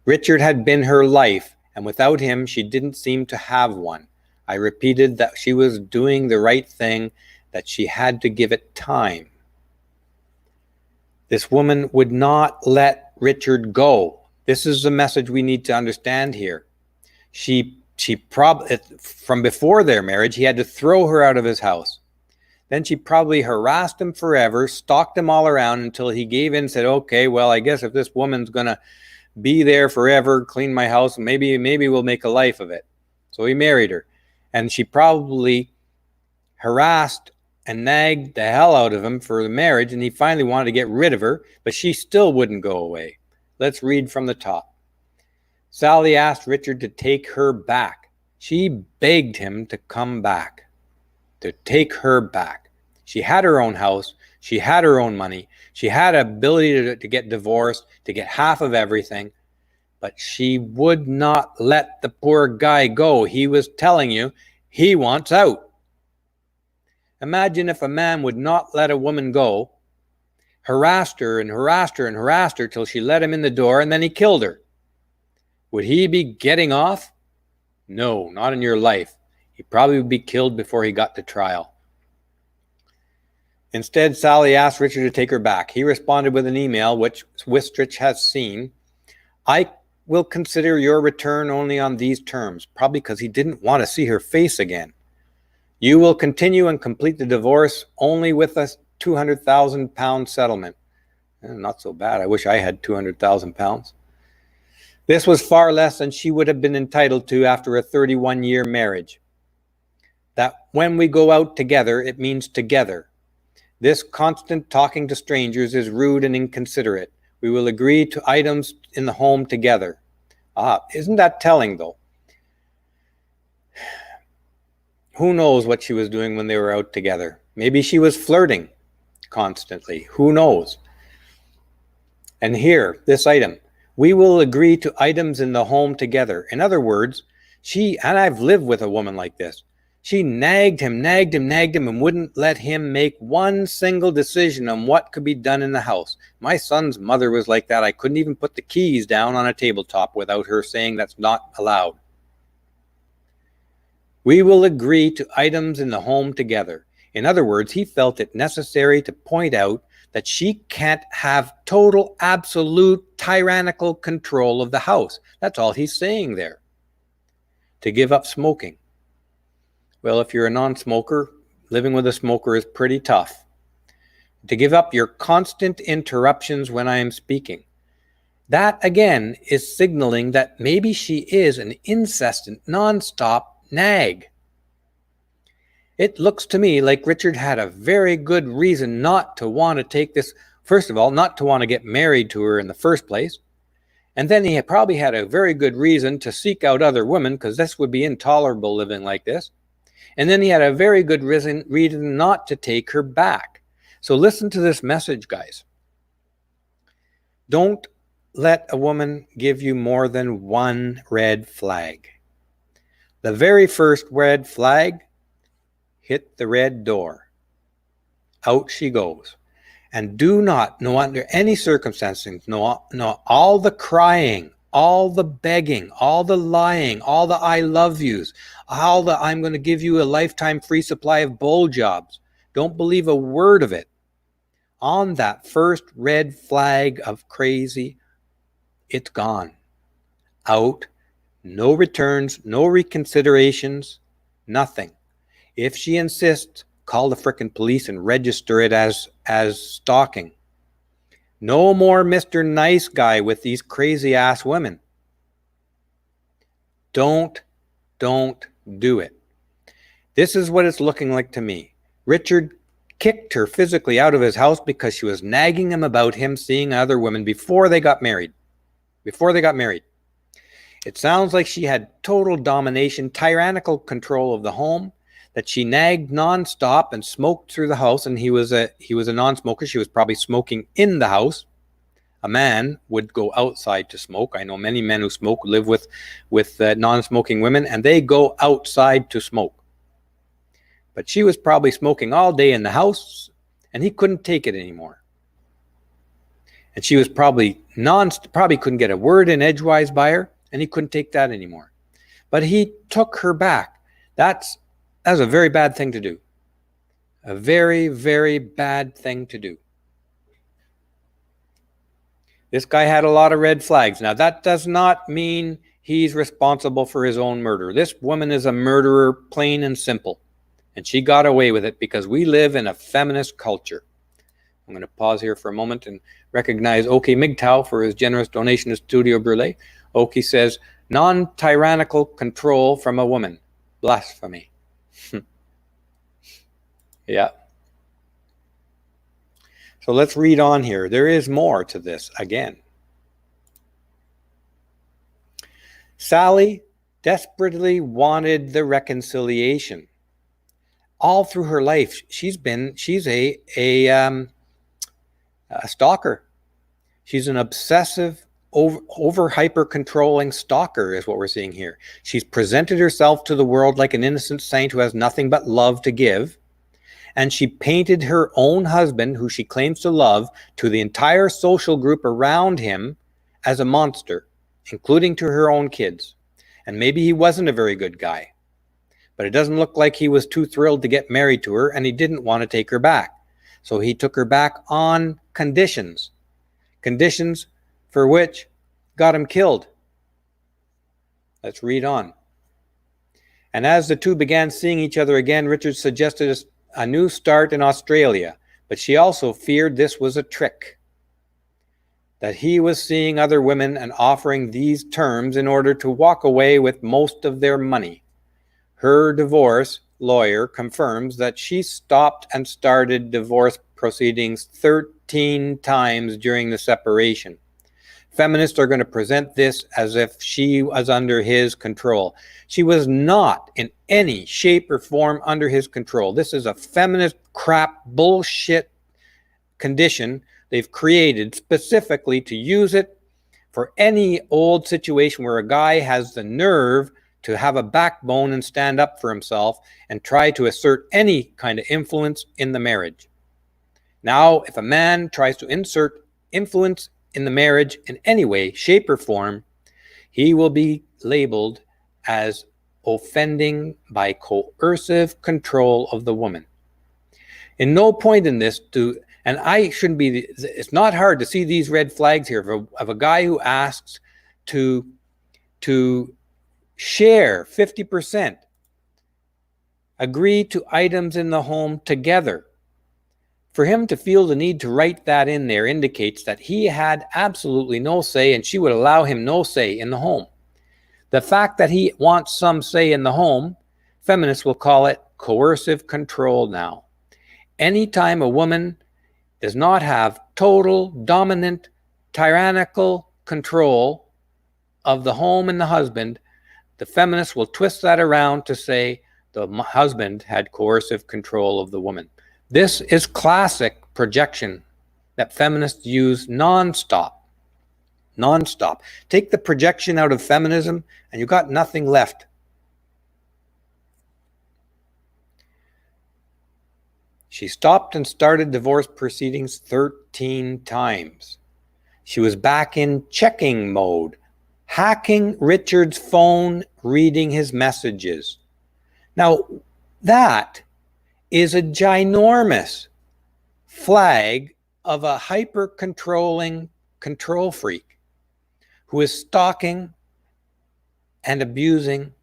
Speaker 1: Richard had been her life, and without him, she didn't seem to have one. I repeated that she was doing the right thing, that she had to give it time. This woman would not let Richard go. This is the message we need to understand here. She probably, from before their marriage, he had to throw her out of his house. Then she probably harassed him forever, stalked him all around until he gave in and said, okay, well, I guess if this woman's going to be there forever, clean my house, maybe we'll make a life of it. So he married her. And she probably harassed and nagged the hell out of him for the marriage, and he finally wanted to get rid of her, but she still wouldn't go away. Let's read from the top. Sally asked Richard to take her back. She begged him to come back, to take her back. She had her own house. She had her own money. She had ability to get divorced, to get half of everything, but she would not let the poor guy go. He was telling you he wants out. Imagine if a man would not let a woman go, harassed her and harassed her and harassed her till she let him in the door, and then he killed her. Would he be getting off? No, not in your life. He probably would be killed before he got to trial. Instead, Sally asked Richard to take her back. He responded with an email, which Wistrich has seen. I will consider your return only on these terms, probably because he didn't want to see her face again. You will continue and complete the divorce only with a £200,000 settlement. Not so bad. I wish I had £200,000. This was far less than she would have been entitled to after a 31-year marriage. That when we go out together, it means together. This constant talking to strangers is rude and inconsiderate. We will agree to items in the home together. Isn't that telling, though? Who knows what she was doing when they were out together? Maybe she was flirting constantly. Who knows? And here, this item, we will agree to items in the home together. In other words, and I've lived with a woman like this, she nagged him, and wouldn't let him make one single decision on what could be done in the house. My son's mother was like that. I couldn't even put the keys down on a tabletop without her saying that's not allowed. We will agree to items in the home together. In other words, he felt it necessary to point out that she can't have total, absolute, tyrannical control of the house. That's all he's saying there. To give up smoking. Well, if you're a non-smoker, living with a smoker is pretty tough. To give up your constant interruptions when I am speaking. That, again, is signaling that maybe she is an incessant, non-stop nag. It looks to me like Richard had a very good reason not to want to take this, first of all, not to want to get married to her in the first place. And then he probably had a very good reason to seek out other women, because this would be intolerable living like this. And then he had a very good reason not to take her back. So listen to this message, guys. Don't let a woman give you more than one red flag. The very first red flag, hit the red door. Out she goes. And do not, no under any circumstances, no all the crying, all the begging, all the lying, all the I love yous, all the I'm going to give you a lifetime free supply of bowl jobs. Don't believe a word of it. On that first red flag of crazy, it's gone. Out. No returns, no reconsiderations, nothing. If she insists, call the frickin' police and register it as stalking. No more Mr. Nice Guy with these crazy ass women. Don't do it. This is what it's looking like to me. Richard kicked her physically out of his house because she was nagging him about him seeing other women before they got married. It sounds like she had total domination, tyrannical control of the home, that she nagged nonstop and smoked through the house, and he was a non-smoker. She was probably smoking in the house. A man would go outside to smoke. I know many men who smoke live with non-smoking women, and they go outside to smoke. But she was probably smoking all day in the house, and he couldn't take it anymore. And she was probably couldn't get a word in edgewise by her, and he couldn't take that anymore. But he took her back. That's a very bad thing to do. A very, very bad thing to do. This guy had a lot of red flags. Now, that does not mean he's responsible for his own murder. This woman is a murderer, plain and simple. And she got away with it because we live in a feminist culture. I'm going to pause here for a moment and recognize Oki Migtau for his generous donation to Studio Brûlé. Oki says, non-tyrannical control from a woman. Blasphemy. Yeah. So let's read on here. There is more to this again. Sally desperately wanted the reconciliation. All through her life, she's a stalker. She's an obsessive, over hyper controlling stalker is what we're seeing here. She's presented herself to the world like an innocent saint who has nothing but love to give. And she painted her own husband, who she claims to love, to the entire social group around him as a monster, including to her own kids. And maybe he wasn't a very good guy. But it doesn't look like he was too thrilled to get married to her, and he didn't want to take her back. So he took her back on conditions. Conditions for which got him killed. Let's read on. And as the two began seeing each other again, Richard suggested a new start in Australia, but she also feared this was a trick, that he was seeing other women and offering these terms in order to walk away with most of their money. Her divorce lawyer confirms that she stopped and started divorce proceedings 13 times during the separation. Feminists are going to present this as if she was under his control. She was not in any shape or form under his control. This is a feminist crap bullshit condition they've created specifically to use it for any old situation where a guy has the nerve to have a backbone and stand up for himself and try to assert any kind of influence in the marriage. Now, if a man tries to insert influence in the marriage in any way, shape, or form, he will be labeled as offending by coercive control of the woman. In no point in this and I shouldn't be, it's not hard to see these red flags here of a guy who asks to share 50%, agree to items in the home together. For him to feel the need to write that in there indicates that he had absolutely no say and she would allow him no say in the home. The fact that he wants some say in the home, feminists will call it coercive control now. Anytime a woman does not have total, dominant, tyrannical control of the home and the husband, the feminists will twist that around to say the husband had coercive control of the woman. This is classic projection that feminists use nonstop. Take the projection out of feminism and you got nothing left. She stopped and started divorce proceedings 13 times. She was back in checking mode, hacking Richard's phone, reading his messages. Now, that is a ginormous flag of a hyper-controlling control freak who is stalking and abusing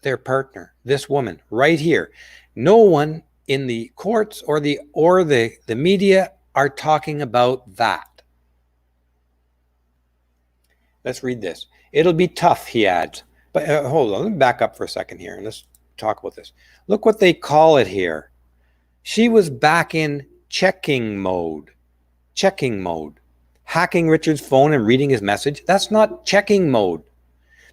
Speaker 1: their partner, this woman right here. No one in the courts or the media are talking about that. Let's read this. It'll be tough, he adds. But hold on, let me back up for a second here and let's talk about this. Look what they call it here. She was back in checking mode. Hacking Richard's phone and reading his message. That's not checking mode.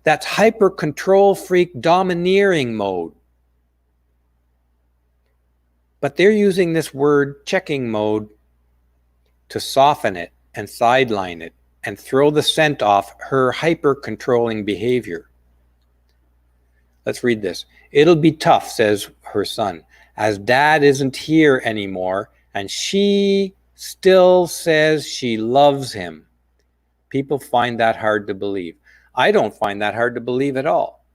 Speaker 1: That's hyper control freak domineering mode. But they're using this word checking mode to soften it and sideline it and throw the scent off her hyper controlling behavior. Let's read this. It'll be tough, says her son, as dad isn't here anymore and she still says she loves him. People find that hard to believe. I don't find that hard to believe at all.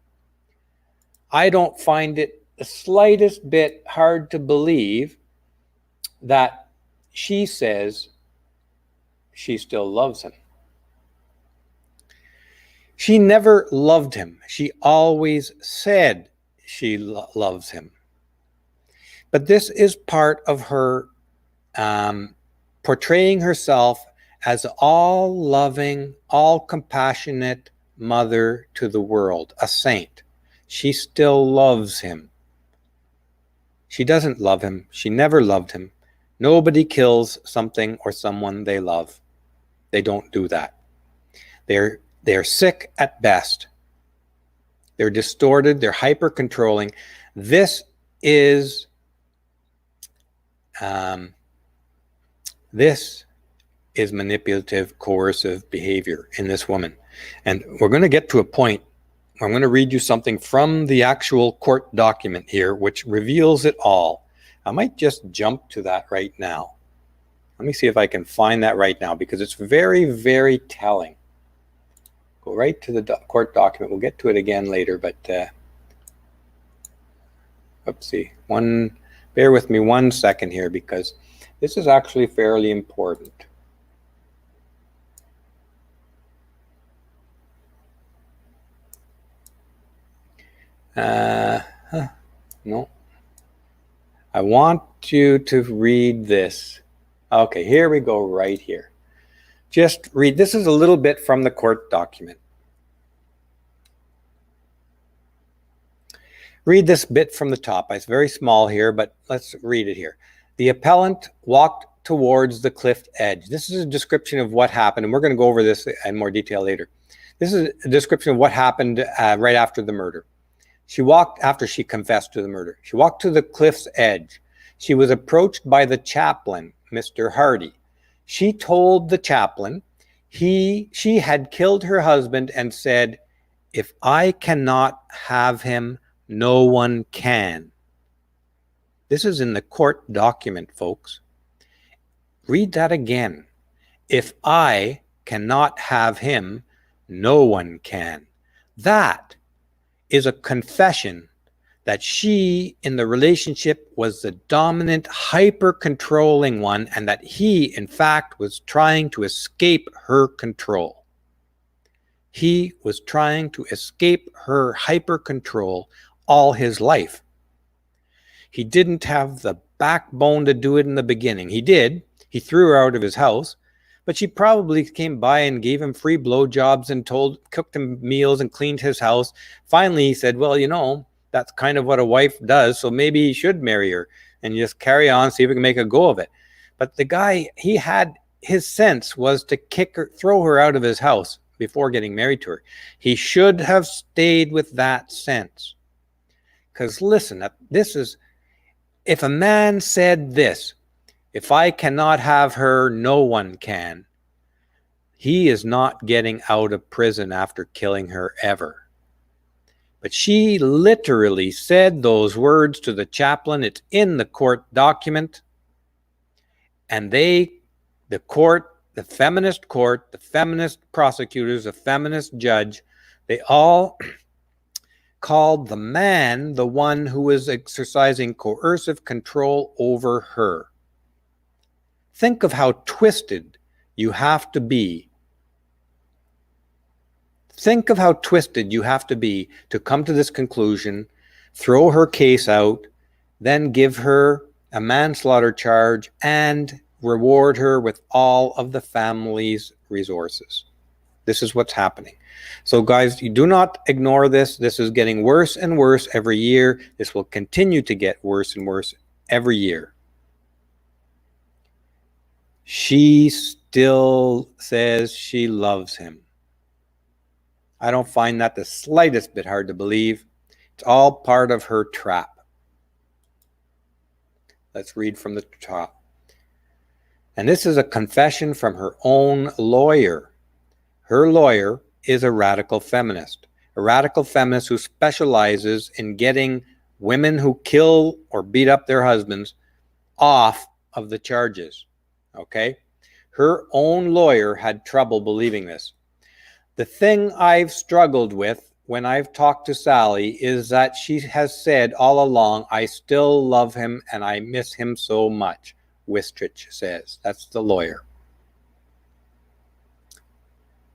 Speaker 1: I don't find it the slightest bit hard to believe that she says she still loves him. She never loved him. She always said she loves him. But this is part of her portraying herself as all-loving, all-compassionate mother to the world, a saint. She still loves him. She doesn't love him. She never loved him. Nobody kills something or someone they love. They don't do that. They're sick at best. They're distorted. They're hyper-controlling. This is manipulative, coercive behavior in this woman. And we're going to get to a point where I'm going to read you something from the actual court document here, which reveals it all. I might just jump to that right now. Let me see if I can find that right now, because it's very, very telling. Go right to the court document. We'll get to it again later, but oopsie. Bear with me 1 second here, because this is actually fairly important. No. I want you to read this. Okay, here we go right here. Just read. This is a little bit from the court document. Read this bit from the top. It's very small here, but let's read it here. The appellant walked towards the cliff edge. This is a description of what happened, and we're going to go over this in more detail later. This is a description of what happened right after the murder. She walked after she confessed to the murder. She walked to the cliff's edge. She was approached by the chaplain, Mr. Hardy. She told the chaplain she had killed her husband and said, "If I cannot have him, no one can." This is in the court document, folks. Read that again. If I cannot have him, no one can. That is a confession that she in the relationship was the dominant, hyper-controlling one, and that he, in fact, was trying to escape her control. He was trying to escape her hyper-control all his life. He didn't have the backbone to do it in the beginning. He did. He threw her out of his house, but she probably came by and gave him free blowjobs and cooked him meals and cleaned his house. Finally, he said, well, you know, that's kind of what a wife does, so maybe he should marry her and just carry on, see if we can make a go of it. But the guy, his sense was to throw her out of his house before getting married to her. He should have stayed with that sense. Because listen, if a man said this, if I cannot have her, no one can, he is not getting out of prison after killing her ever. But she literally said those words to the chaplain. It's in the court document. And the feminist court, the feminist prosecutors, the feminist judge, they all called the man the one who was exercising coercive control over her. Think of how twisted you have to be. Think of how twisted you have to be to come to this conclusion, throw her case out, then give her a manslaughter charge and reward her with all of the family's resources. This is what's happening. So guys, you do not ignore this. This is getting worse and worse every year. This will continue to get worse and worse every year. She still says she loves him. I don't find that the slightest bit hard to believe. It's all part of her trap. Let's read from the top. And this is a confession from her own lawyer. Her lawyer is a radical feminist who specializes in getting women who kill or beat up their husbands off of the charges. Okay? Her own lawyer had trouble believing this. The thing I've struggled with when I've talked to Sally is that she has said all along, I still love him and I miss him so much, Wistrich says. That's the lawyer.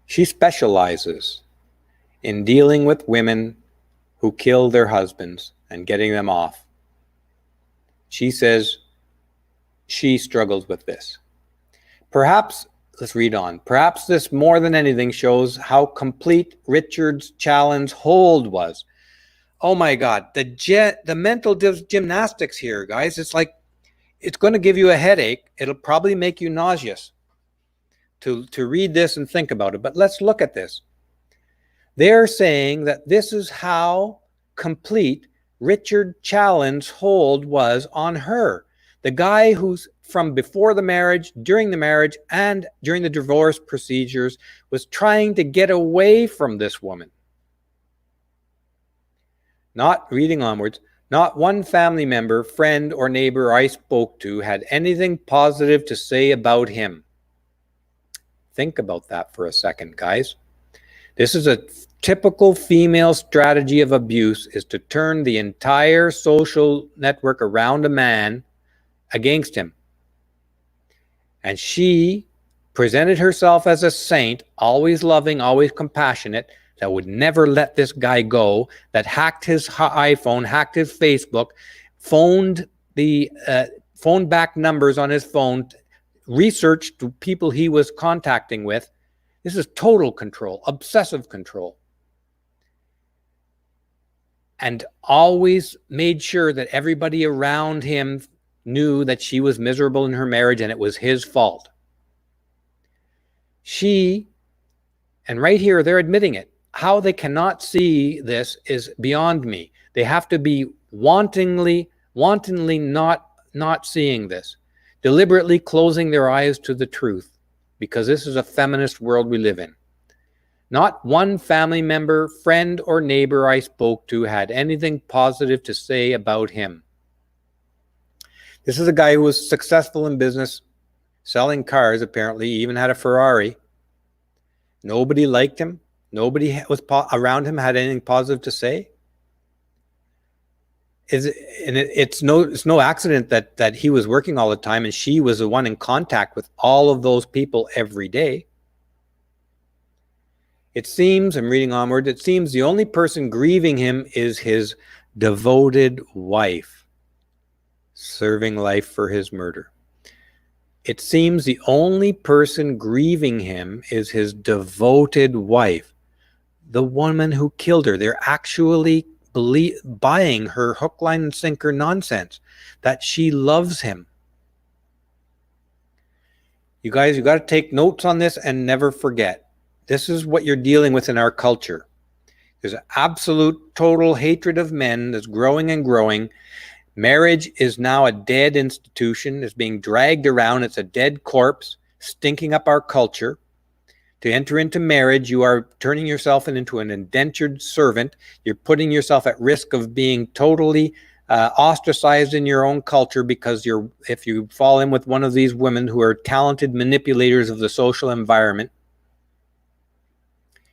Speaker 1: She specializes in dealing with women who kill their husbands and getting them off. She says she struggles with this. Perhaps, let's read on. Perhaps this more than anything shows how complete Richard's challenge hold was. Oh my God, the mental gymnastics here, guys. It's like, it's going to give you a headache. It'll probably make you nauseous to read this and think about it. But let's look at this. They're saying that this is how complete Richard Challen's hold was on her. The guy who's from before the marriage, during the marriage, and during the divorce procedures was trying to get away from this woman. Not reading onwards, not one family member, friend, or neighbor I spoke to had anything positive to say about him. Think about that for a second, guys. This is a typical female strategy of abuse, is to turn the entire social network around a man against him. And she presented herself as a saint, always loving, always compassionate, that would never let this guy go, that hacked his iPhone, hacked his Facebook, phoned back numbers on his phone, researched people he was contacting with. This is total control, obsessive control. And always made sure that everybody around him knew that she was miserable in her marriage and it was his fault. And right here, they're admitting it. How they cannot see this is beyond me. They have to be wantonly not seeing this, deliberately closing their eyes to the truth, because this is a feminist world we live in. Not one family member, friend, or neighbor I spoke to had anything positive to say about him. This is a guy who was successful in business, selling cars, apparently, he even had a Ferrari. Nobody liked him. Nobody was around him had anything positive to say. It's no accident that he was working all the time and she was the one in contact with all of those people every day. It seems, I'm reading onward, it seems the only person grieving him is his devoted wife, serving life for his murder. It seems the only person grieving him is his devoted wife, the woman who killed her. They're actually buying her hook, line, and sinker nonsense, that she loves him. You guys, you got to take notes on this and never forget. This is what you're dealing with in our culture. There's an absolute total hatred of men that's growing and growing. Marriage is now a dead institution. It's being dragged around. It's a dead corpse, stinking up our culture. To enter into marriage, you are turning yourself into an indentured servant. You're putting yourself at risk of being totally ostracized in your own culture, because if you fall in with one of these women who are talented manipulators of the social environment,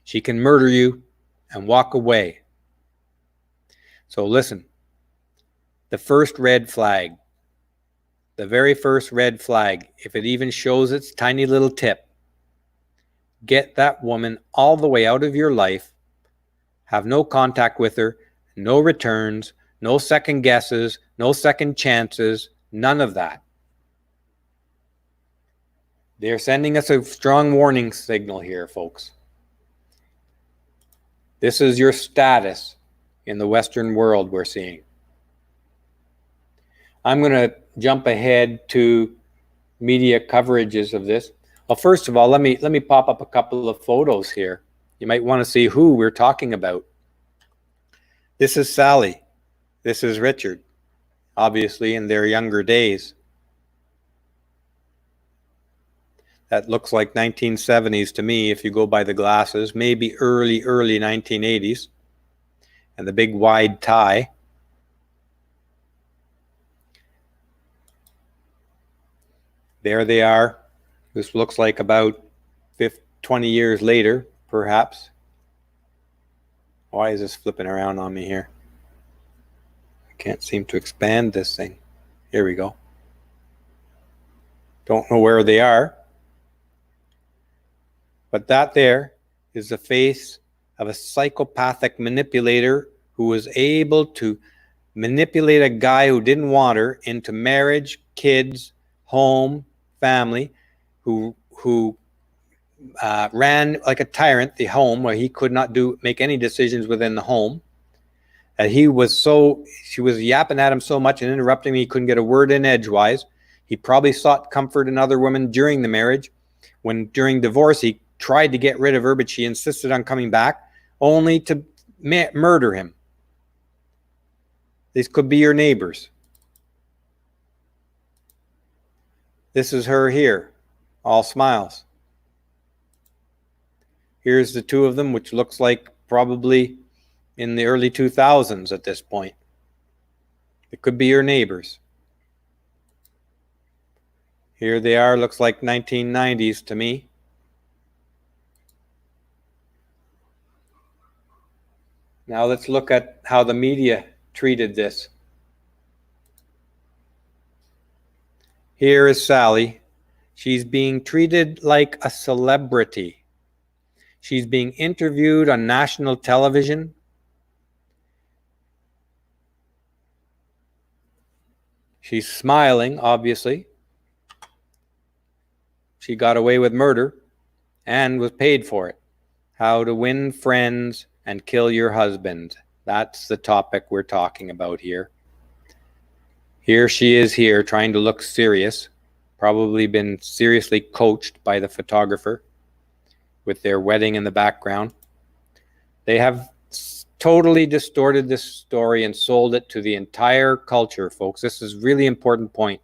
Speaker 1: she can murder you and walk away. So listen, the first red flag, the very first red flag, if it even shows its tiny little tip, get that woman all the way out of your life. Have no contact with her, no returns, no second guesses, no second chances, none of that. They're sending us a strong warning signal here, folks. This is your status in the Western world we're seeing. I'm going to jump ahead to media coverages of this. Well, first of all, let me pop up a couple of photos here. You might want to see who we're talking about. This is Sally. This is Richard, obviously in their younger days. That looks like 1970s to me if you go by the glasses, maybe early 1980s. And the big wide tie. There they are. This looks like about 20 years later, perhaps. Why is this flipping around on me here? I can't seem to expand this thing. Here we go. Don't know where they are. But that there is the face of a psychopathic manipulator who was able to manipulate a guy who didn't want her into marriage, kids, home, family, who ran like a tyrant the home, where he could not make any decisions within the home. And she was yapping at him so much and interrupting me, he couldn't get a word in edgewise. He probably sought comfort in other women during the marriage. When during divorce, he tried to get rid of her, but she insisted on coming back, only to murder him. These could be your neighbors. This is her here, all smiles. Here's the two of them, which looks like probably in the early 2000s at this point. It could be your neighbors. Here they are, looks like 1990s to me. Now let's look at how the media treated this. Here is Sally. She's being treated like a celebrity. She's being interviewed on national television. She's smiling, obviously. She got away with murder and was paid for it. How to win friends and kill your husband. That's the topic we're talking about here. Here she is here trying to look serious, probably been seriously coached by the photographer with their wedding in the background. They have totally distorted this story and sold it to the entire culture, folks. This is a really important point.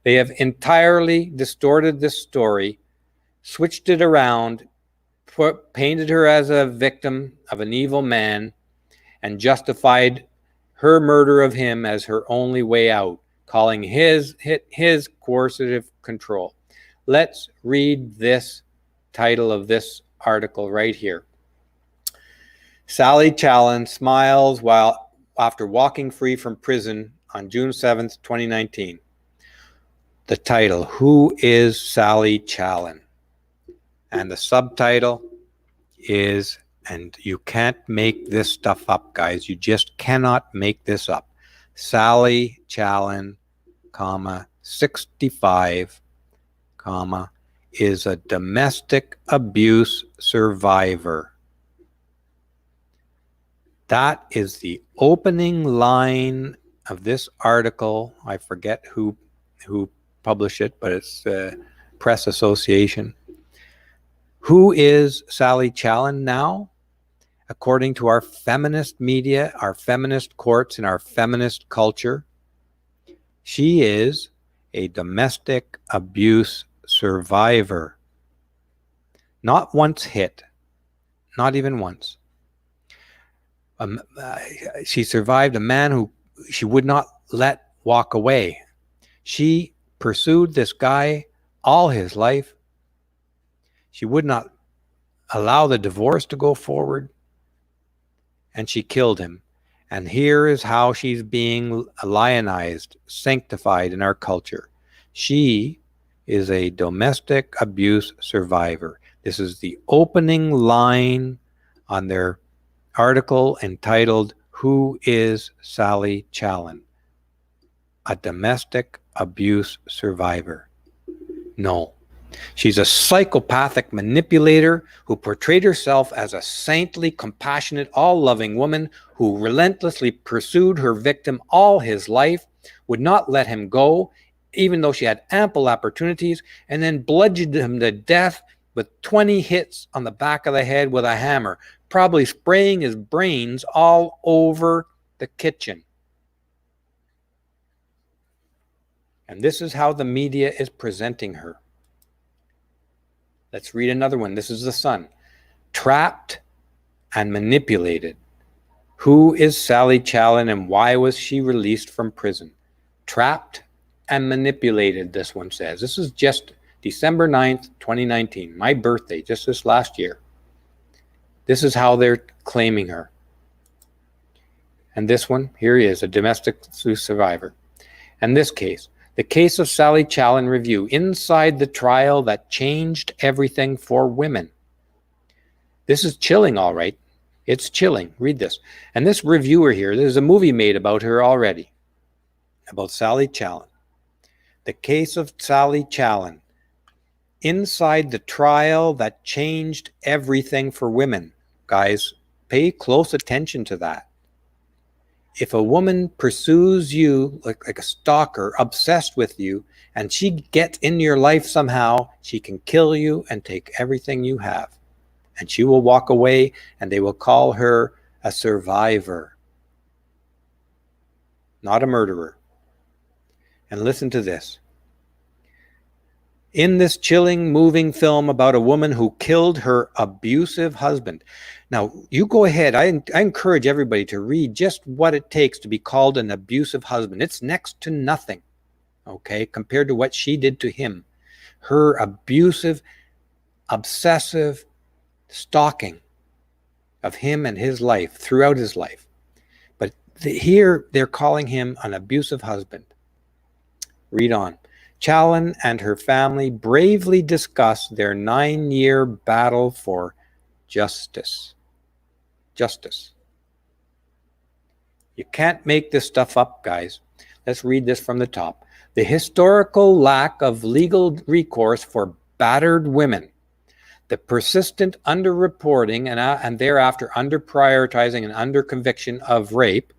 Speaker 1: They have entirely distorted this story, switched it around, painted her as a victim of an evil man, and justified her murder of him as her only way out, calling his coercive control. Let's read this title of this article right here. Sally Challen smiles while after walking free from prison on June 7th, 2019. The title, Who is Sally Challen? And the subtitle is, and you can't make this stuff up, guys. You just cannot make this up. Sally Challen, 65, is a domestic abuse survivor. That is the opening line of this article. I forget who published it, but it's Press Association. Who is Sally Challen now? According to our feminist media, our feminist courts, and our feminist culture, she is a domestic abuse survivor. Not once hit, not even once. She survived a man who she would not let walk away. She pursued this guy all his life. She would not allow the divorce to go forward, and she killed him. And here is how she's being lionized, sanctified in our culture. She is a domestic abuse survivor. This is the opening line on their article entitled, Who is Sally Challen? A domestic abuse survivor. No. She's a psychopathic manipulator who portrayed herself as a saintly, compassionate, all-loving woman who relentlessly pursued her victim all his life, would not let him go, even though she had ample opportunities, and then bludgeoned him to death with 20 hits on the back of the head with a hammer, probably spraying his brains all over the kitchen. And this is how the media is presenting her. Let's read another one. This is the Sun. Trapped and manipulated. Who is Sally Challen and why was she released from prison? Trapped and manipulated, this one says. This is just December 9th, 2019, my birthday, just this last year. This is how they're claiming her. And this one, here he is, a domestic abuse survivor. And this case, the case of Sally Challen review, inside the trial that changed everything for women. This is chilling, all right. It's chilling. Read this. And this reviewer here, there's a movie made about her already, about Sally Challen. The case of Sally Challen, inside the trial that changed everything for women. Guys, pay close attention to that. If a woman pursues you like a stalker, obsessed with you, and she gets in your life somehow, she can kill you and take everything you have. And she will walk away, and they will call her a survivor, not a murderer. And listen to this. In this chilling, moving film about a woman who killed her abusive husband. Now, you go ahead. I encourage everybody to read just what it takes to be called an abusive husband. It's next to nothing, okay, compared to what she did to him. Her abusive, obsessive stalking of him and his life throughout his life. But here they're calling him an abusive husband. Read on. Challen and her family bravely discuss their 9-year battle for justice. Justice. You can't make this stuff up, guys. Let's read this from the top. The historical lack of legal recourse for battered women, the persistent underreporting and thereafter under-prioritizing and under-conviction of rape,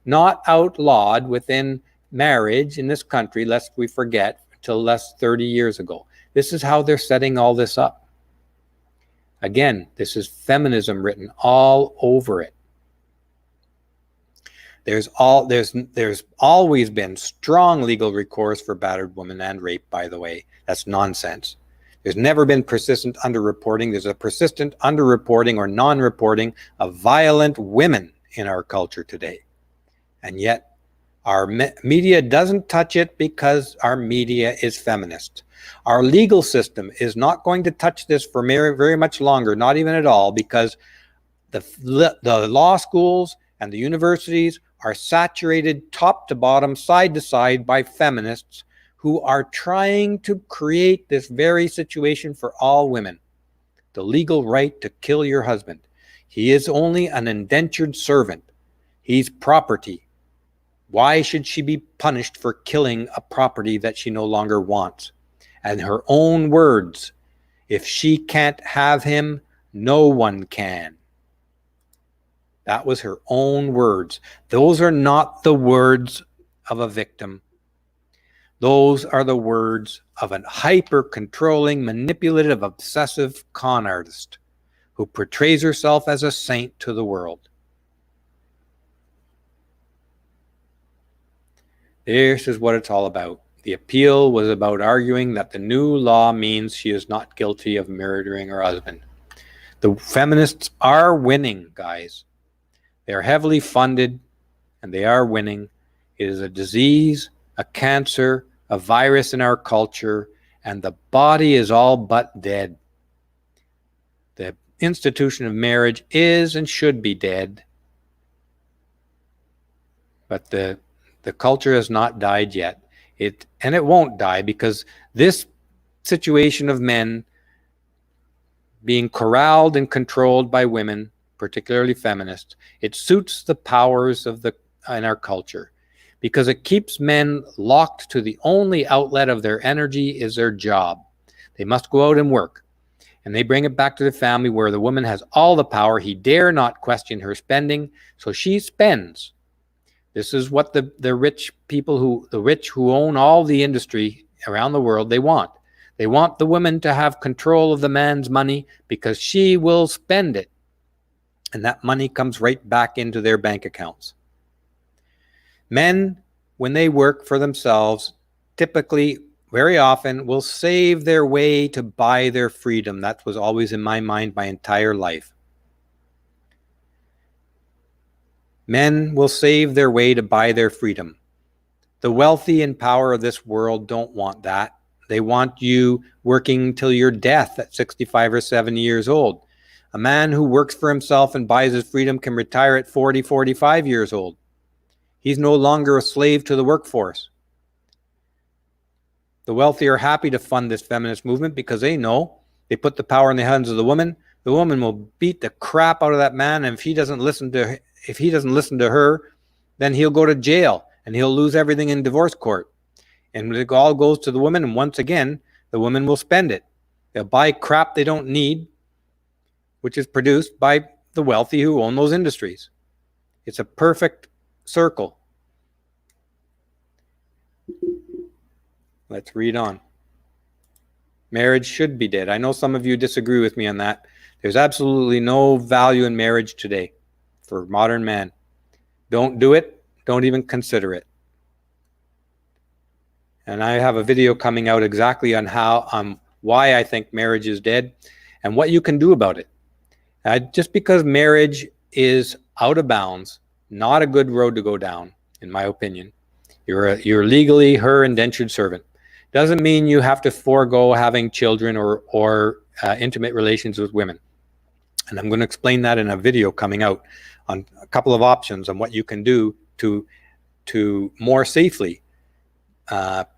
Speaker 1: not outlawed within marriage in this country, lest we forget, till less 30 years ago. This is how they're setting all this up. Again, this is feminism written all over it. There's always been strong legal recourse for battered women and rape, by the way. That's nonsense. There's never been persistent underreporting. There's a persistent underreporting or non-reporting of violent women in our culture today. And yet our media doesn't touch it because our media is feminist. Our legal system is not going to touch this for very, very much longer, not even at all, because the law schools and the universities are saturated top to bottom, side to side by feminists who are trying to create this very situation for all women. The legal right to kill your husband. He is only an indentured servant. He's property. Why should she be punished for killing a property that she no longer wants? And her own words, if she can't have him, no one can. That was her own words. Those are not the words of a victim. Those are the words of a hyper-controlling, manipulative, obsessive con artist who portrays herself as a saint to the world. This is what it's all about. The appeal was about arguing that the new law means she is not guilty of murdering her husband. The feminists are winning, guys. They are heavily funded, and they are winning. It is a disease, a cancer, a virus in our culture, and the body is all but dead. The institution of marriage is and should be dead, but the culture has not died yet. And it won't die, because this situation of men being corralled and controlled by women, particularly feminists, it suits the powers of in our culture, because it keeps men locked to the only outlet of their energy is their job. They must go out and work, and they bring it back to the family where the woman has all the power. He dare not question her spending, so she spends. This is what the rich people who own all the industry around the world, they want. They want the woman to have control of the man's money because she will spend it. And that money comes right back into their bank accounts. Men, when they work for themselves, typically, very often, will save their way to buy their freedom. That was always in my mind my entire life. Men will save their way to buy their freedom. The wealthy and power of this world don't want that. They want you working till your death at 65 or 70 years old. A man who works for himself and buys his freedom can retire at 40, 45 years old. He's no longer a slave to the workforce. The wealthy are happy to fund this feminist movement because they know they put the power in the hands of the woman. The woman will beat the crap out of that man, and if he doesn't listen to her, then he'll go to jail and he'll lose everything in divorce court. And it all goes to the woman, and once again, the woman will spend it. They'll buy crap they don't need, which is produced by the wealthy who own those industries. It's a perfect circle. Let's read on. Marriage should be dead. I know some of you disagree with me on that. There's absolutely no value in marriage today for modern man. Don't do it. Don't even consider it. And I have a video coming out exactly on why I think marriage is dead and what you can do about it. Just because marriage is out of bounds, not a good road to go down, in my opinion. You're legally her indentured servant. Doesn't mean you have to forego having children or intimate relations with women. And I'm going to explain that in a video coming out on a couple of options on what you can do to more safely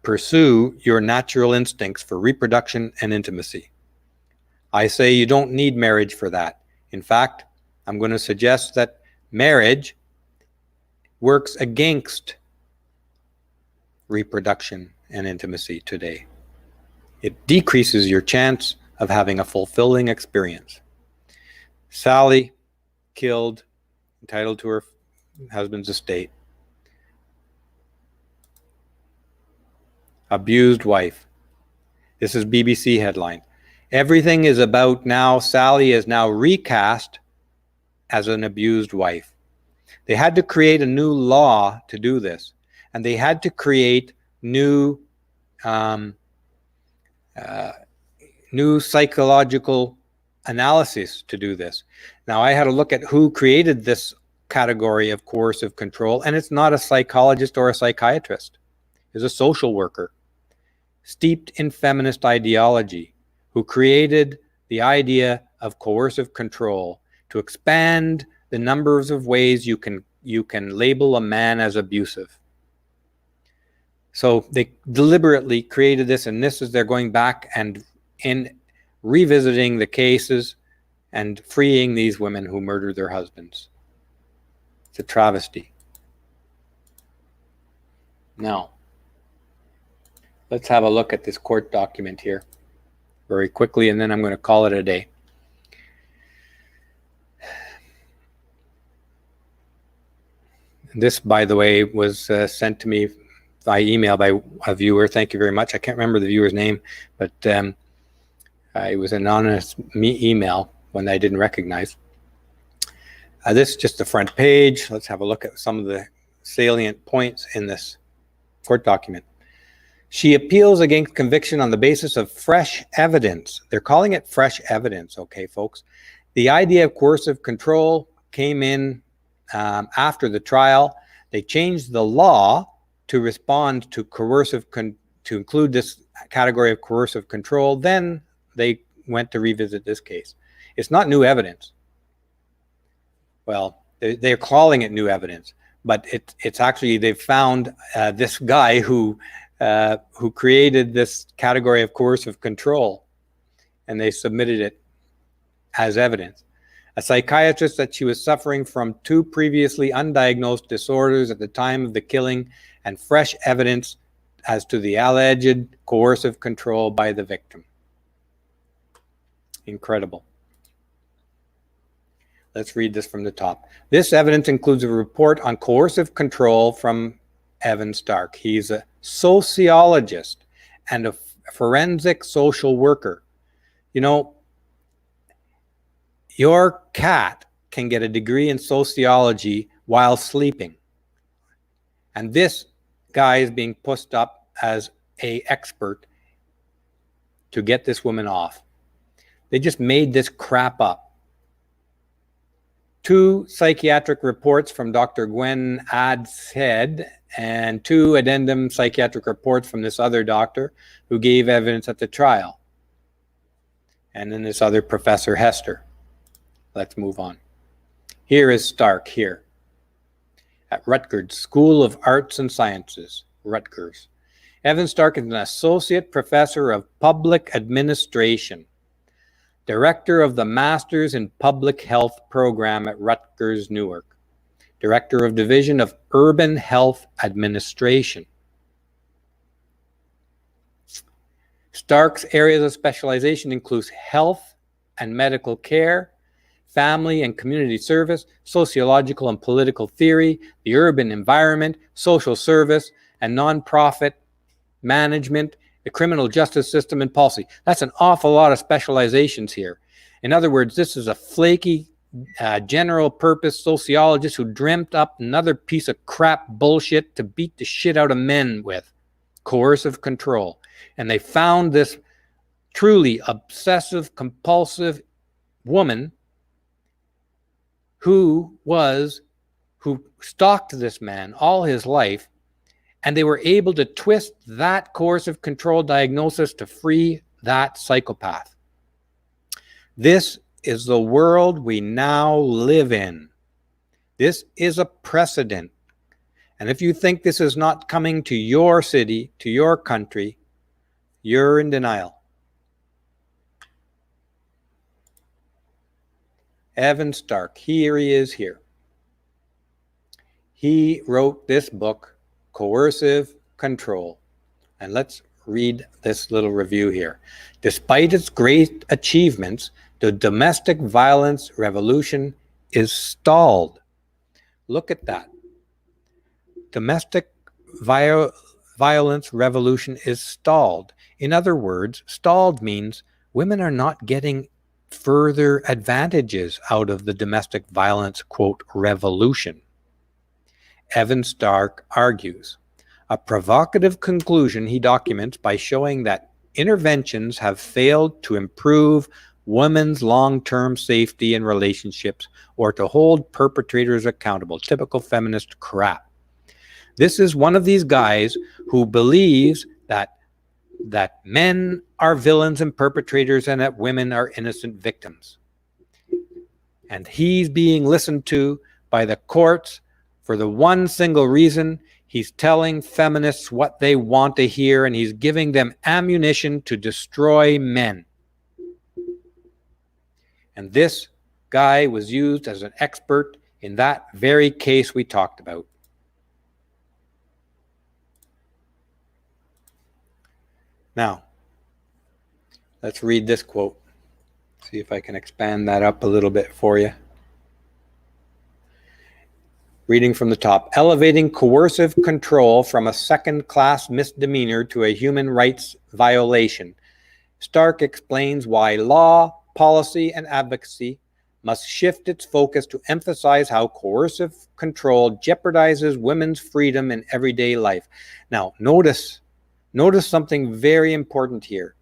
Speaker 1: pursue your natural instincts for reproduction and intimacy. I say you don't need marriage for that. In fact, I'm going to suggest that marriage works against reproduction and intimacy today. It decreases your chance of having a fulfilling experience. Sally, killed, entitled to her husband's estate. Abused wife. This is BBC headline. Everything is about now, Sally is now recast as an abused wife. They had to create a new law to do this. And they had to create new psychological analysis to do this. Now, I had a look at who created this category of coercive control, and it's not a psychologist or a psychiatrist. It's a social worker steeped in feminist ideology who created the idea of coercive control to expand the numbers of ways you can label a man as abusive. So they deliberately created this, and this is they're going back and in revisiting the cases and freeing these women who murdered their husbands. It's a travesty. Now, let's have a look at this court document here very quickly, and then I'm going to call it a day. This, by the way, was sent to me by email by a viewer. Thank you very much. I can't remember the viewer's name, but it was an anonymous email, one that I didn't recognize. This is just the front page. Let's have a look at some of the salient points in this court document. She appeals against conviction on the basis of fresh evidence. They're calling it fresh evidence, okay, folks? The idea of coercive control came in after the trial. They changed the law to respond to to include this category of coercive control. Then they went to revisit this case. It's not new evidence. Well, they're calling it new evidence, but it's actually, they've found this guy who created this category of coercive control, and they submitted it as evidence. A psychiatrist that she was suffering from 2 previously undiagnosed disorders at the time of the killing, and fresh evidence as to the alleged coercive control by the victim. Incredible. Let's read this from the top. This evidence includes a report on coercive control from Evan Stark. He's a sociologist and a forensic social worker. You know, your cat can get a degree in sociology while sleeping. And this guy is being pushed up as an expert to get this woman off. They just made this crap up. 2 psychiatric reports from Dr. Gwen Adshead and 2 addendum psychiatric reports from this other doctor who gave evidence at the trial. And then this other Professor Hester. Let's move on. Here is Stark here at Rutgers School of Arts and Sciences, Rutgers. Evan Stark is an associate professor of public administration, director of the Masters in Public Health program at Rutgers Newark, director of Division of Urban Health Administration. Stark's areas of specialization includes health and medical care, family and community service, sociological and political theory, the urban environment, social service, and nonprofit management, the criminal justice system, and policy. That's an awful lot of specializations here. In other words, this is a flaky general purpose sociologist who dreamt up another piece of crap bullshit to beat the shit out of men with. Coercive control. And they found this truly obsessive, compulsive woman who stalked this man all his life, and they were able to twist that coercive control diagnosis to free that psychopath. This is the world we now live in. This is a precedent. And if you think this is not coming to your city, to your country, you're in denial. Evan Stark, here he is here. He wrote this book, Coercive Control. And let's read this little review here. Despite its great achievements, the domestic violence revolution is stalled. Look at that. Domestic violence revolution is stalled. In other words, stalled means women are not getting further advantages out of the domestic violence, quote, revolution. Evan Stark argues. A provocative conclusion he documents by showing that interventions have failed to improve women's long-term safety in relationships or to hold perpetrators accountable. Typical feminist crap. This is one of these guys who believes that men are villains and perpetrators and that women are innocent victims. And he's being listened to by the courts for the one single reason: he's telling feminists what they want to hear, and he's giving them ammunition to destroy men. And this guy was used as an expert in that very case we talked about. Now, let's read this quote. See if I can expand that up a little bit for you. Reading from the top. Elevating coercive control from a second-class misdemeanor to a human rights violation. Stark explains why law, policy, and advocacy must shift its focus to emphasize how coercive control jeopardizes women's freedom in everyday life. Now, notice something very important here.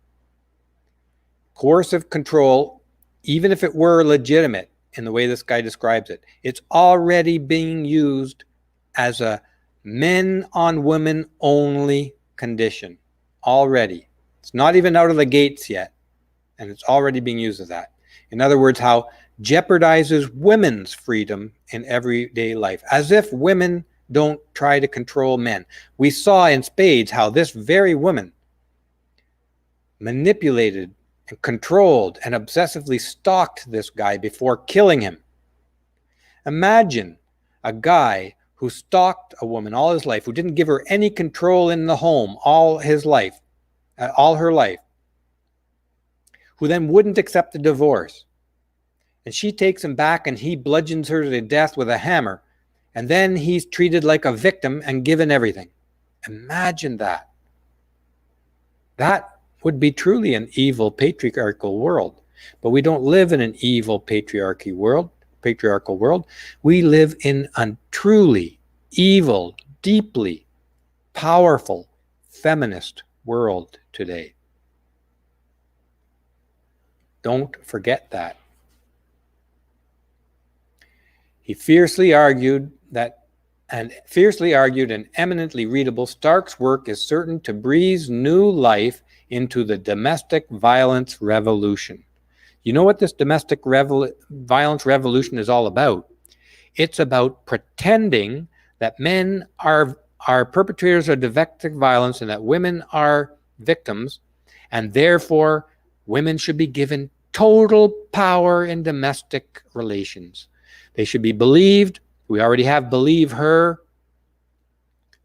Speaker 1: Coercive control, even if it were legitimate, in the way this guy describes it, it's already being used as a men on women only condition. Already. It's not even out of the gates yet, and it's already being used as that. In other words, how jeopardizes women's freedom in everyday life, as if women don't try to control men. We saw in spades how this very woman manipulated and controlled and obsessively stalked this guy before killing him. Imagine a guy who stalked a woman all his life, who didn't give her any control in the home all her life, who then wouldn't accept the divorce. And she takes him back and he bludgeons her to death with a hammer. And then he's treated like a victim and given everything. Imagine that. That would be truly an evil patriarchal world. But we don't live in an evil patriarchal world. We live in a truly evil, deeply powerful feminist world today. Don't forget that. He fiercely argued and eminently readable, Stark's work is certain to breathe new life into the domestic violence revolution. You know what this domestic violence revolution is all about? It's about pretending that men are perpetrators of domestic violence and that women are victims, and therefore women should be given total power in domestic relations. They should be believed. We already have Believe Her.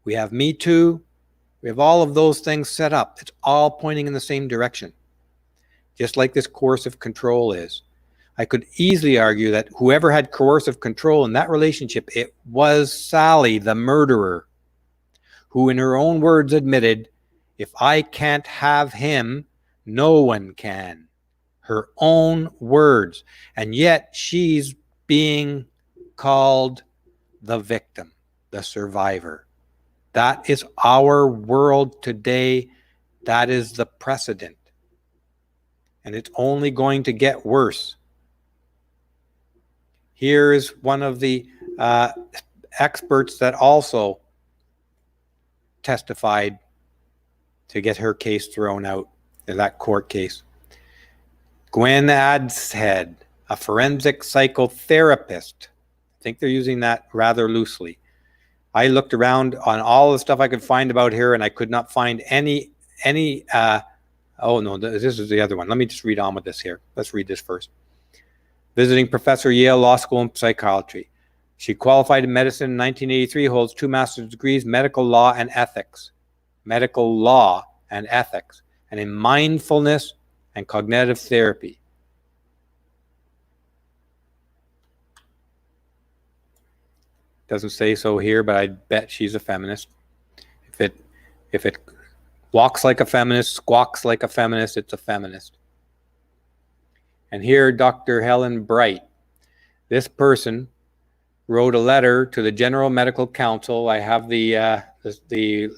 Speaker 1: We have Me Too. We have all of those things set up. It's all pointing in the same direction, just like this coercive control is. I could easily argue that whoever had coercive control in that relationship, it was Sally, the murderer, who in her own words admitted, if I can't have him, no one can. Her own words. And yet she's being called the victim, the survivor. That is our world today. That is the precedent. And it's only going to get worse. Here's one of the experts that also testified to get her case thrown out in that court case. Gwen Adshead, a forensic psychotherapist. I think they're using that rather loosely. I looked around on all the stuff I could find about her, and I could not find any oh no, this is the other one. Let me just read on with this here. Let's read this first. visiting professor, Yale Law School in psychiatry. She qualified in medicine in 1983, holds 2 master's degrees, medical law and ethics, and in mindfulness and cognitive therapy. Doesn't say so here, but I bet she's a feminist. If it walks like a feminist, squawks like a feminist, it's a feminist. And here, Dr. Helen Bright. This person wrote a letter to the General Medical Council. I have the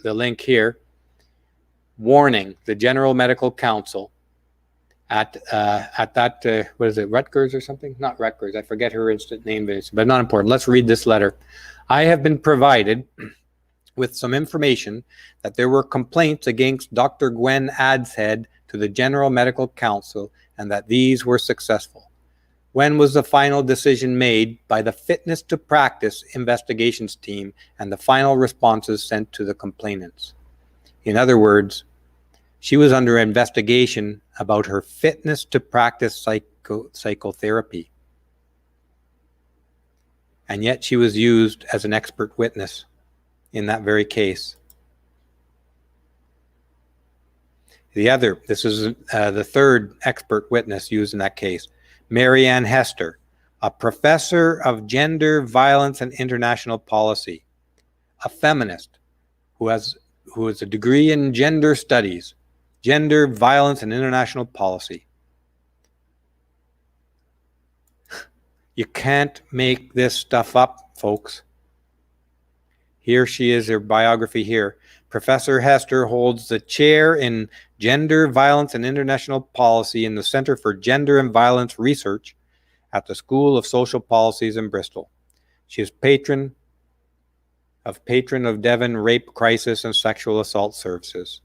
Speaker 1: link here. Warning the General Medical Council at that, what is it, Rutgers or something? Not Rutgers, I forget her instant name, but not important. Let's read this letter. I have been provided with some information that there were complaints against Dr. Gwen Adshead to the General Medical Council and that these were successful. When was the final decision made by the Fitness to Practice investigations team and the final responses sent to the complainants? In other words, she was under investigation about her fitness to practice psychotherapy. And yet she was used as an expert witness in that very case. This is the third expert witness used in that case. Marianne Hester, a professor of gender violence and international policy, a feminist who has a degree in gender studies, gender violence and international policy. You can't make this stuff up, folks. Here she is, her biography here. Professor Hester holds the chair in Gender Violence and International Policy in the Center for Gender and Violence Research at the School of Social Policies in Bristol. She is patron of Devon Rape Crisis and Sexual Assault Services,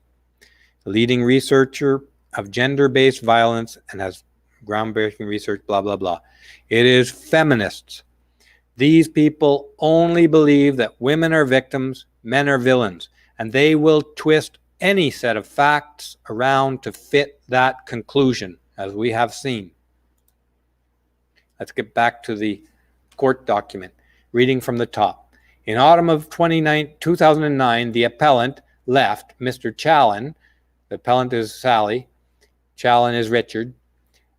Speaker 1: a leading researcher of gender-based violence and has groundbreaking research, blah, blah, blah. It is feminists. These people only believe that women are victims, men are villains, and they will twist any set of facts around to fit that conclusion, as we have seen. Let's get back to the court document. Reading from the top. In autumn of 2009, the appellant left Mr. Challen, the appellant is Sally, Challen is Richard,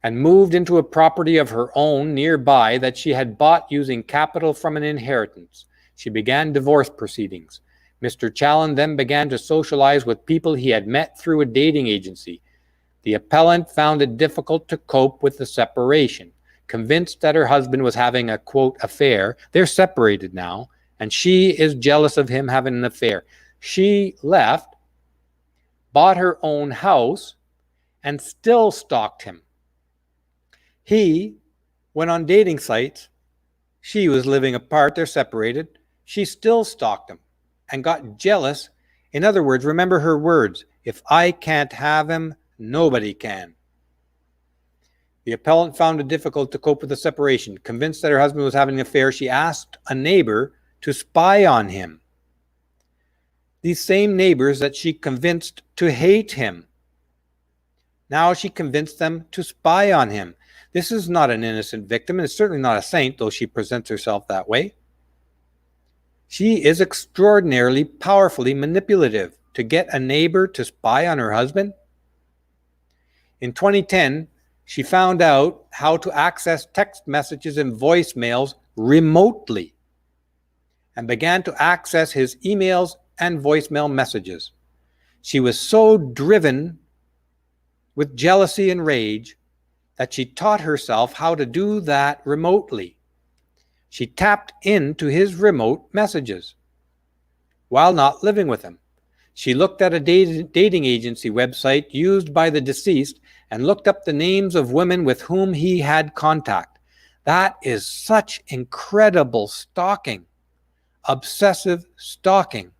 Speaker 1: and moved into a property of her own nearby that she had bought using capital from an inheritance. She began divorce proceedings. Mr. Challen then began to socialize with people he had met through a dating agency. The appellant found it difficult to cope with the separation. Convinced that her husband was having a, quote, affair, they're separated now, and she is jealous of him having an affair. She left, bought her own house, and still stalked him. He went on dating sites. She was living apart. They're separated. She still stalked him and got jealous. In other words, remember her words, if I can't have him, nobody can. The appellant found it difficult to cope with the separation. Convinced that her husband was having an affair, she asked a neighbor to spy on him. These same neighbors that she convinced to hate him. Now she convinced them to spy on him. This is not an innocent victim, and it's certainly not a saint, though she presents herself that way. She is extraordinarily powerfully manipulative to get a neighbor to spy on her husband. In 2010, she found out how to access text messages and voicemails remotely and began to access his emails and voicemail messages. She was so driven with jealousy and rage that she taught herself how to do that remotely. She tapped into his remote messages while not living with him. She looked at a dating agency website used by the deceased and looked up the names of women with whom he had contact. That is such incredible stalking, obsessive stalking.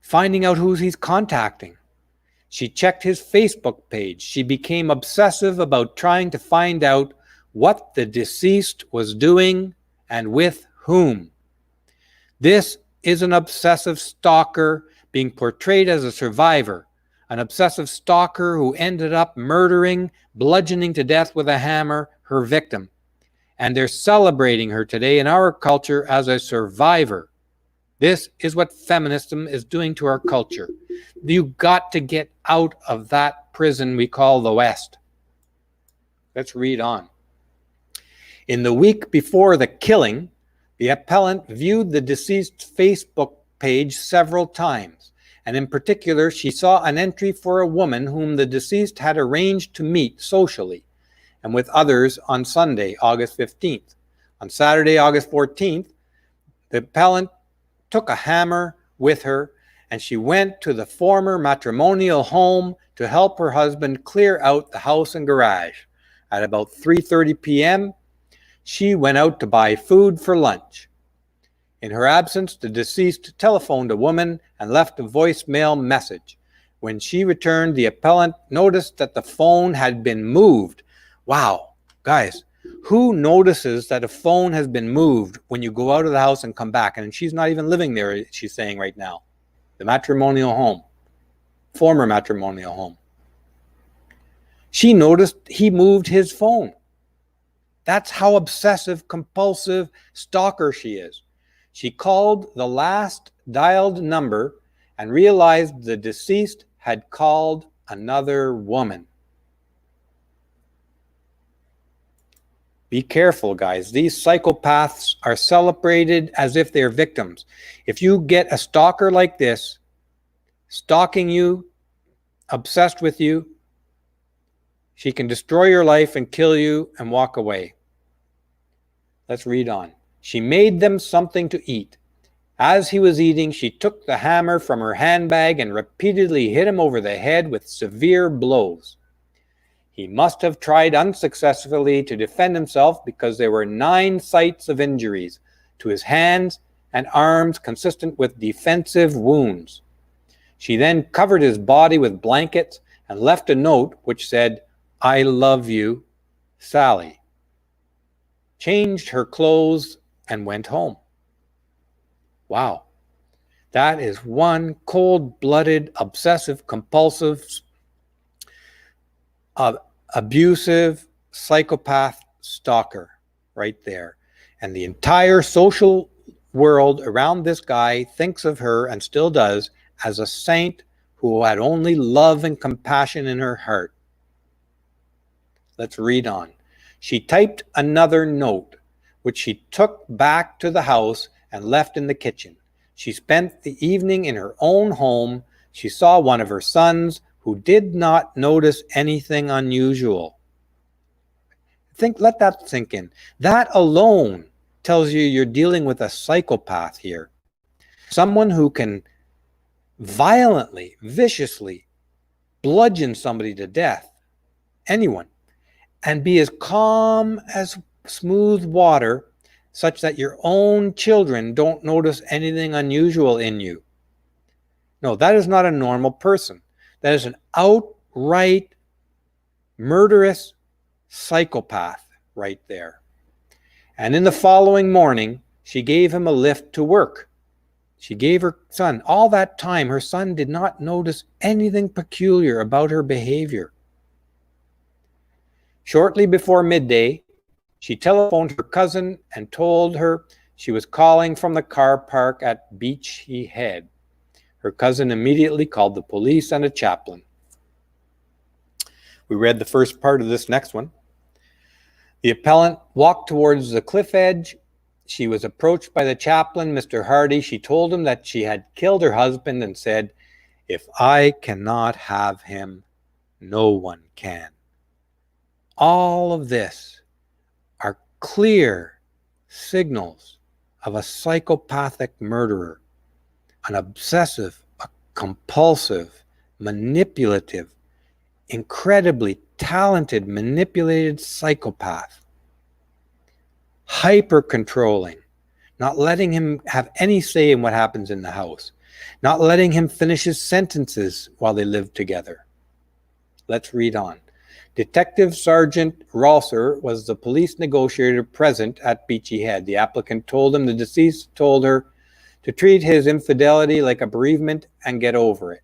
Speaker 1: Finding out who he's contacting. She checked his Facebook page. She became obsessive about trying to find out what the deceased was doing and with whom. This is an obsessive stalker being portrayed as a survivor, an obsessive stalker who ended up murdering, bludgeoning to death with a hammer her victim. And they're celebrating her today in our culture as a survivor. This is what feminism is doing to our culture. You got to get out of that prison we call the West. Let's read on. In the week before the killing, the appellant viewed the deceased's Facebook page several times, and in particular, she saw an entry for a woman whom the deceased had arranged to meet socially and with others on Sunday, August 15th. On Saturday, August 14th, the appellant took a hammer with her, and she went to the former matrimonial home to help her husband clear out the house and garage. At about 3:30 p.m., she went out to buy food for lunch. In her absence, the deceased telephoned a woman and left a voicemail message. When she returned, the appellant noticed that the phone had been moved. Wow, guys, who notices that a phone has been moved when you go out of the house and come back? And she's not even living there, she's saying right now. The matrimonial home, former matrimonial home. She noticed he moved his phone. That's how obsessive, compulsive stalker she is. She called the last dialed number and realized the deceased had called another woman. Be careful, guys. These psychopaths are celebrated as if they're victims. If you get a stalker like this, stalking you, obsessed with you, she can destroy your life and kill you and walk away. Let's read on. She made them something to eat. As he was eating, she took the hammer from her handbag and repeatedly hit him over the head with severe blows. He must have tried unsuccessfully to defend himself because there were 9 sites of injuries to his hands and arms consistent with defensive wounds. She then covered his body with blankets and left a note which said, "I love you, Sally." Changed her clothes and went home. Wow. That is one cold-blooded, obsessive, compulsive, abusive psychopath stalker right there. And the entire social world around this guy thinks of her, and still does, as a saint who had only love and compassion in her heart. Let's read on. She typed another note, which she took back to the house and left in the kitchen. She spent the evening in her own home. She saw one of her sons, who did not notice anything unusual. Let that sink in. That alone tells you you're dealing with a psychopath here. Someone who can violently, viciously bludgeon somebody to death, anyone, and be as calm as smooth water, such that your own children don't notice anything unusual in you. No, that is not a normal person. That is an outright murderous psychopath right there. And in the following morning, she gave him a lift to work. She gave her son, all that time, her son did not notice anything peculiar about her behavior. Shortly before midday, she telephoned her cousin and told her she was calling from the car park at Beachy Head. Her cousin immediately called the police and a chaplain. We read the first part of this next one. The appellant walked towards the cliff edge. She was approached by the chaplain, Mr. Hardy. She told him that she had killed her husband and said, "If I cannot have him, no one can." All of this are clear signals of a psychopathic murderer, an obsessive, a compulsive, manipulative, incredibly talented, manipulated psychopath. Hyper controlling, not letting him have any say in what happens in the house, not letting him finish his sentences while they live together. Let's read on. Detective Sergeant Ralser was the police negotiator present at Beachy Head. The applicant told him the deceased told her to treat his infidelity like a bereavement and get over it.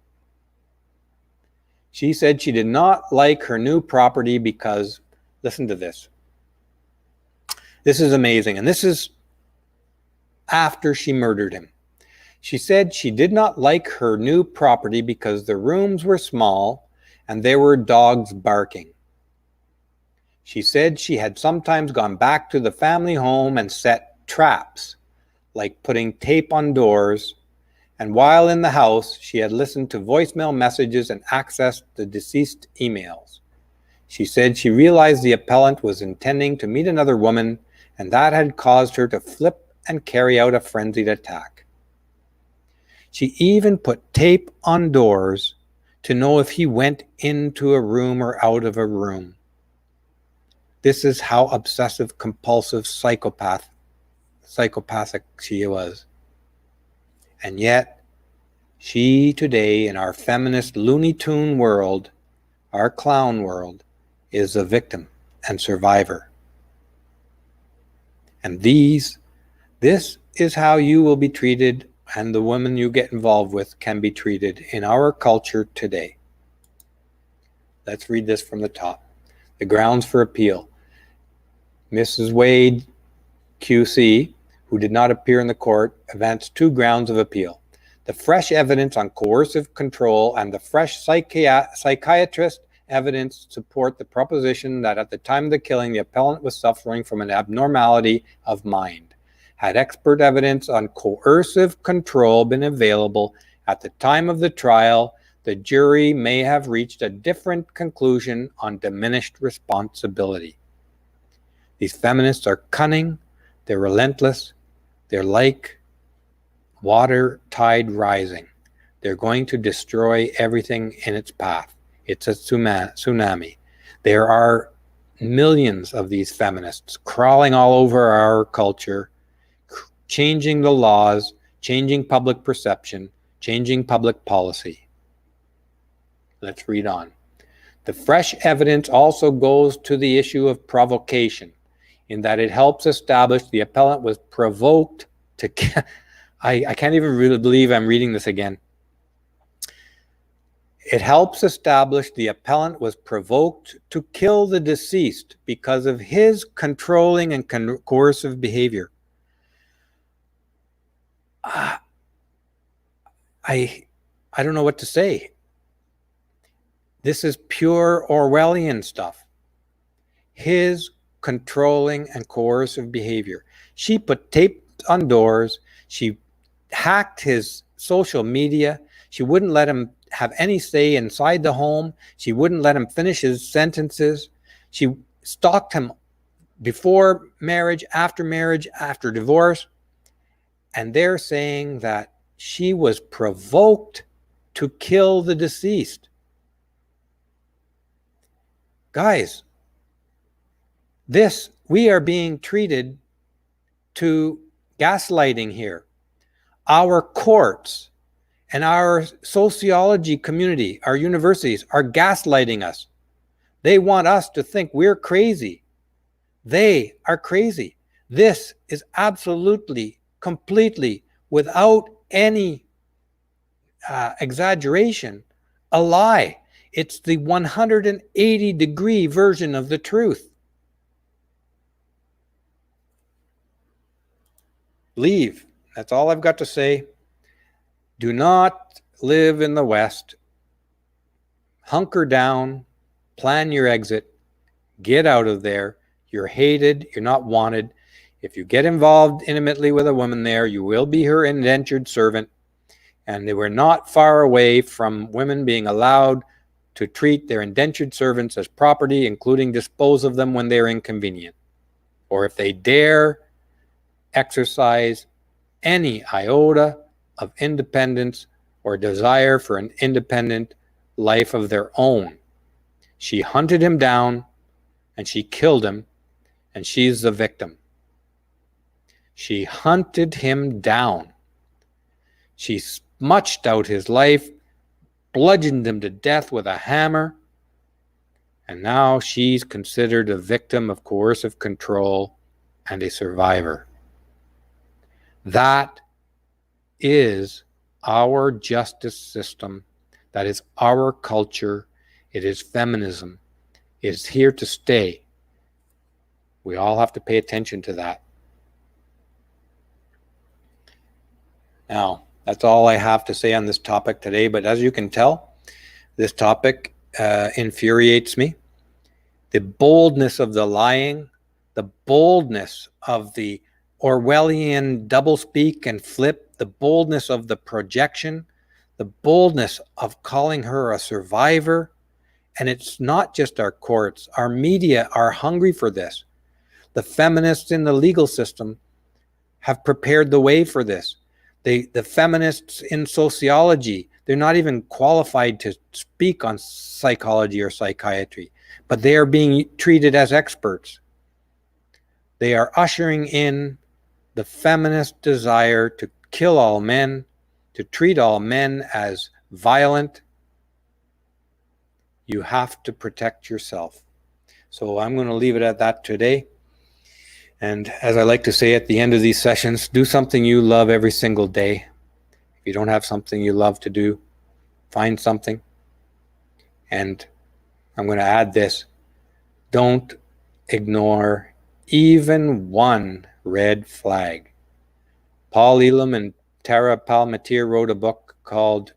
Speaker 1: She said she did not like her new property because, listen to this. This is amazing. And this is after she murdered him. She said she did not like her new property because the rooms were small and there were dogs barking. She said she had sometimes gone back to the family home and set traps, like putting tape on doors, and while in the house, she had listened to voicemail messages and accessed the deceased emails. She said she realized the appellant was intending to meet another woman, and that had caused her to flip and carry out a frenzied attack. She even put tape on doors to know if he went into a room or out of a room. This is how obsessive compulsive psychopathic she was. And yet, she today in our feminist Looney Tune world, our clown world, is a victim and survivor. And this is how you will be treated, and the women you get involved with can be treated in our culture today. Let's read this from the top. The grounds for appeal. Mrs. Wade, QC, who did not appear in the court, advanced 2 grounds of appeal. The fresh evidence on coercive control and the fresh psychiatrist evidence support the proposition that at the time of the killing, the appellant was suffering from an abnormality of mind. Had expert evidence on coercive control been available at the time of the trial, the jury may have reached a different conclusion on diminished responsibility. These feminists are cunning, they're relentless, they're like water tide rising. They're going to destroy everything in its path. It's a tsunami. There are millions of these feminists crawling all over our culture, changing the laws, changing public perception, changing public policy. Let's read on. The fresh evidence also goes to the issue of provocation, in that it helps establish the appellant was provoked to I can't even really believe I'm reading this again. It helps establish the appellant was provoked to kill the deceased because of his controlling and coercive behavior. I don't know what to say. This is pure Orwellian stuff. His controlling and coercive behavior. She put tape on doors. She hacked his social media. She wouldn't let him have any say inside the home. She wouldn't let him finish his sentences. She stalked him before marriage, after divorce. And they're saying that she was provoked to kill the deceased. Guys, we are being treated to gaslighting here. Our courts and our sociology community, our universities, are gaslighting us. They want us to think we're crazy. They are crazy. This is absolutely, completely, without any exaggeration, a lie. It's the 180-degree version of the truth. Leave. That's all I've got to say. Do not live in the West. Hunker down. Plan your exit. Get out of there. You're hated. You're not wanted. If you get involved intimately with a woman there, you will be her indentured servant. And they were not far away from women being allowed to treat their indentured servants as property, including dispose of them when they're inconvenient. Or if they dare exercise any iota of independence or desire for an independent life of their own. She hunted him down and she killed him, and she's the victim. She hunted him down. She smutched out his life, bludgeoned him to death with a hammer, and now she's considered a victim of coercive control and a survivor. That is our justice system. That is our culture. It is feminism. It is here to stay. We all have to pay attention to that. Now, that's all I have to say on this topic today, but as you can tell, this topic infuriates me. The boldness of the lying, the boldness of the Orwellian doublespeak and flip, the boldness of the projection, the boldness of calling her a survivor. And it's not just our courts. Our media are hungry for this. The feminists in the legal system have prepared the way for this. The feminists in sociology, they're not even qualified to speak on psychology or psychiatry, but they are being treated as experts. They are ushering in the feminist desire to kill all men, to treat all men as violent. You have to protect yourself. So I'm going to leave it at that today. And as I like to say at the end of these sessions, do something you love every single day. If you don't have something you love to do, find something. And I'm going to add this. Don't ignore even one red flag. Paul Elam and Tara Palmatier wrote a book called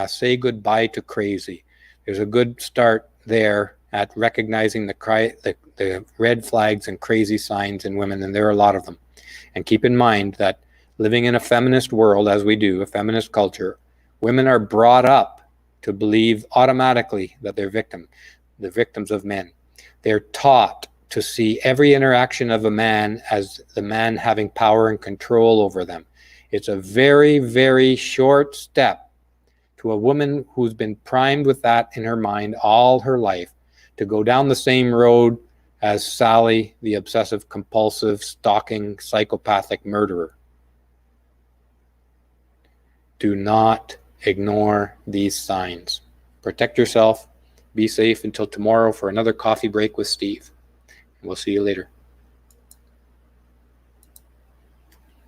Speaker 1: Say Goodbye to Crazy. There's a good start there at recognizing the red flags and crazy signs in women, and there are a lot of them. And keep in mind that living in a feminist world, as we do, a feminist culture, women are brought up to believe automatically that they're the victims of men. They're taught to see every interaction of a man as the man having power and control over them. It's a very, very short step to a woman who's been primed with that in her mind all her life to go down the same road as Sally, the obsessive compulsive stalking psychopathic murderer. Do not ignore these signs. Protect yourself. Be safe until tomorrow for another coffee break with Steve. We'll see you later.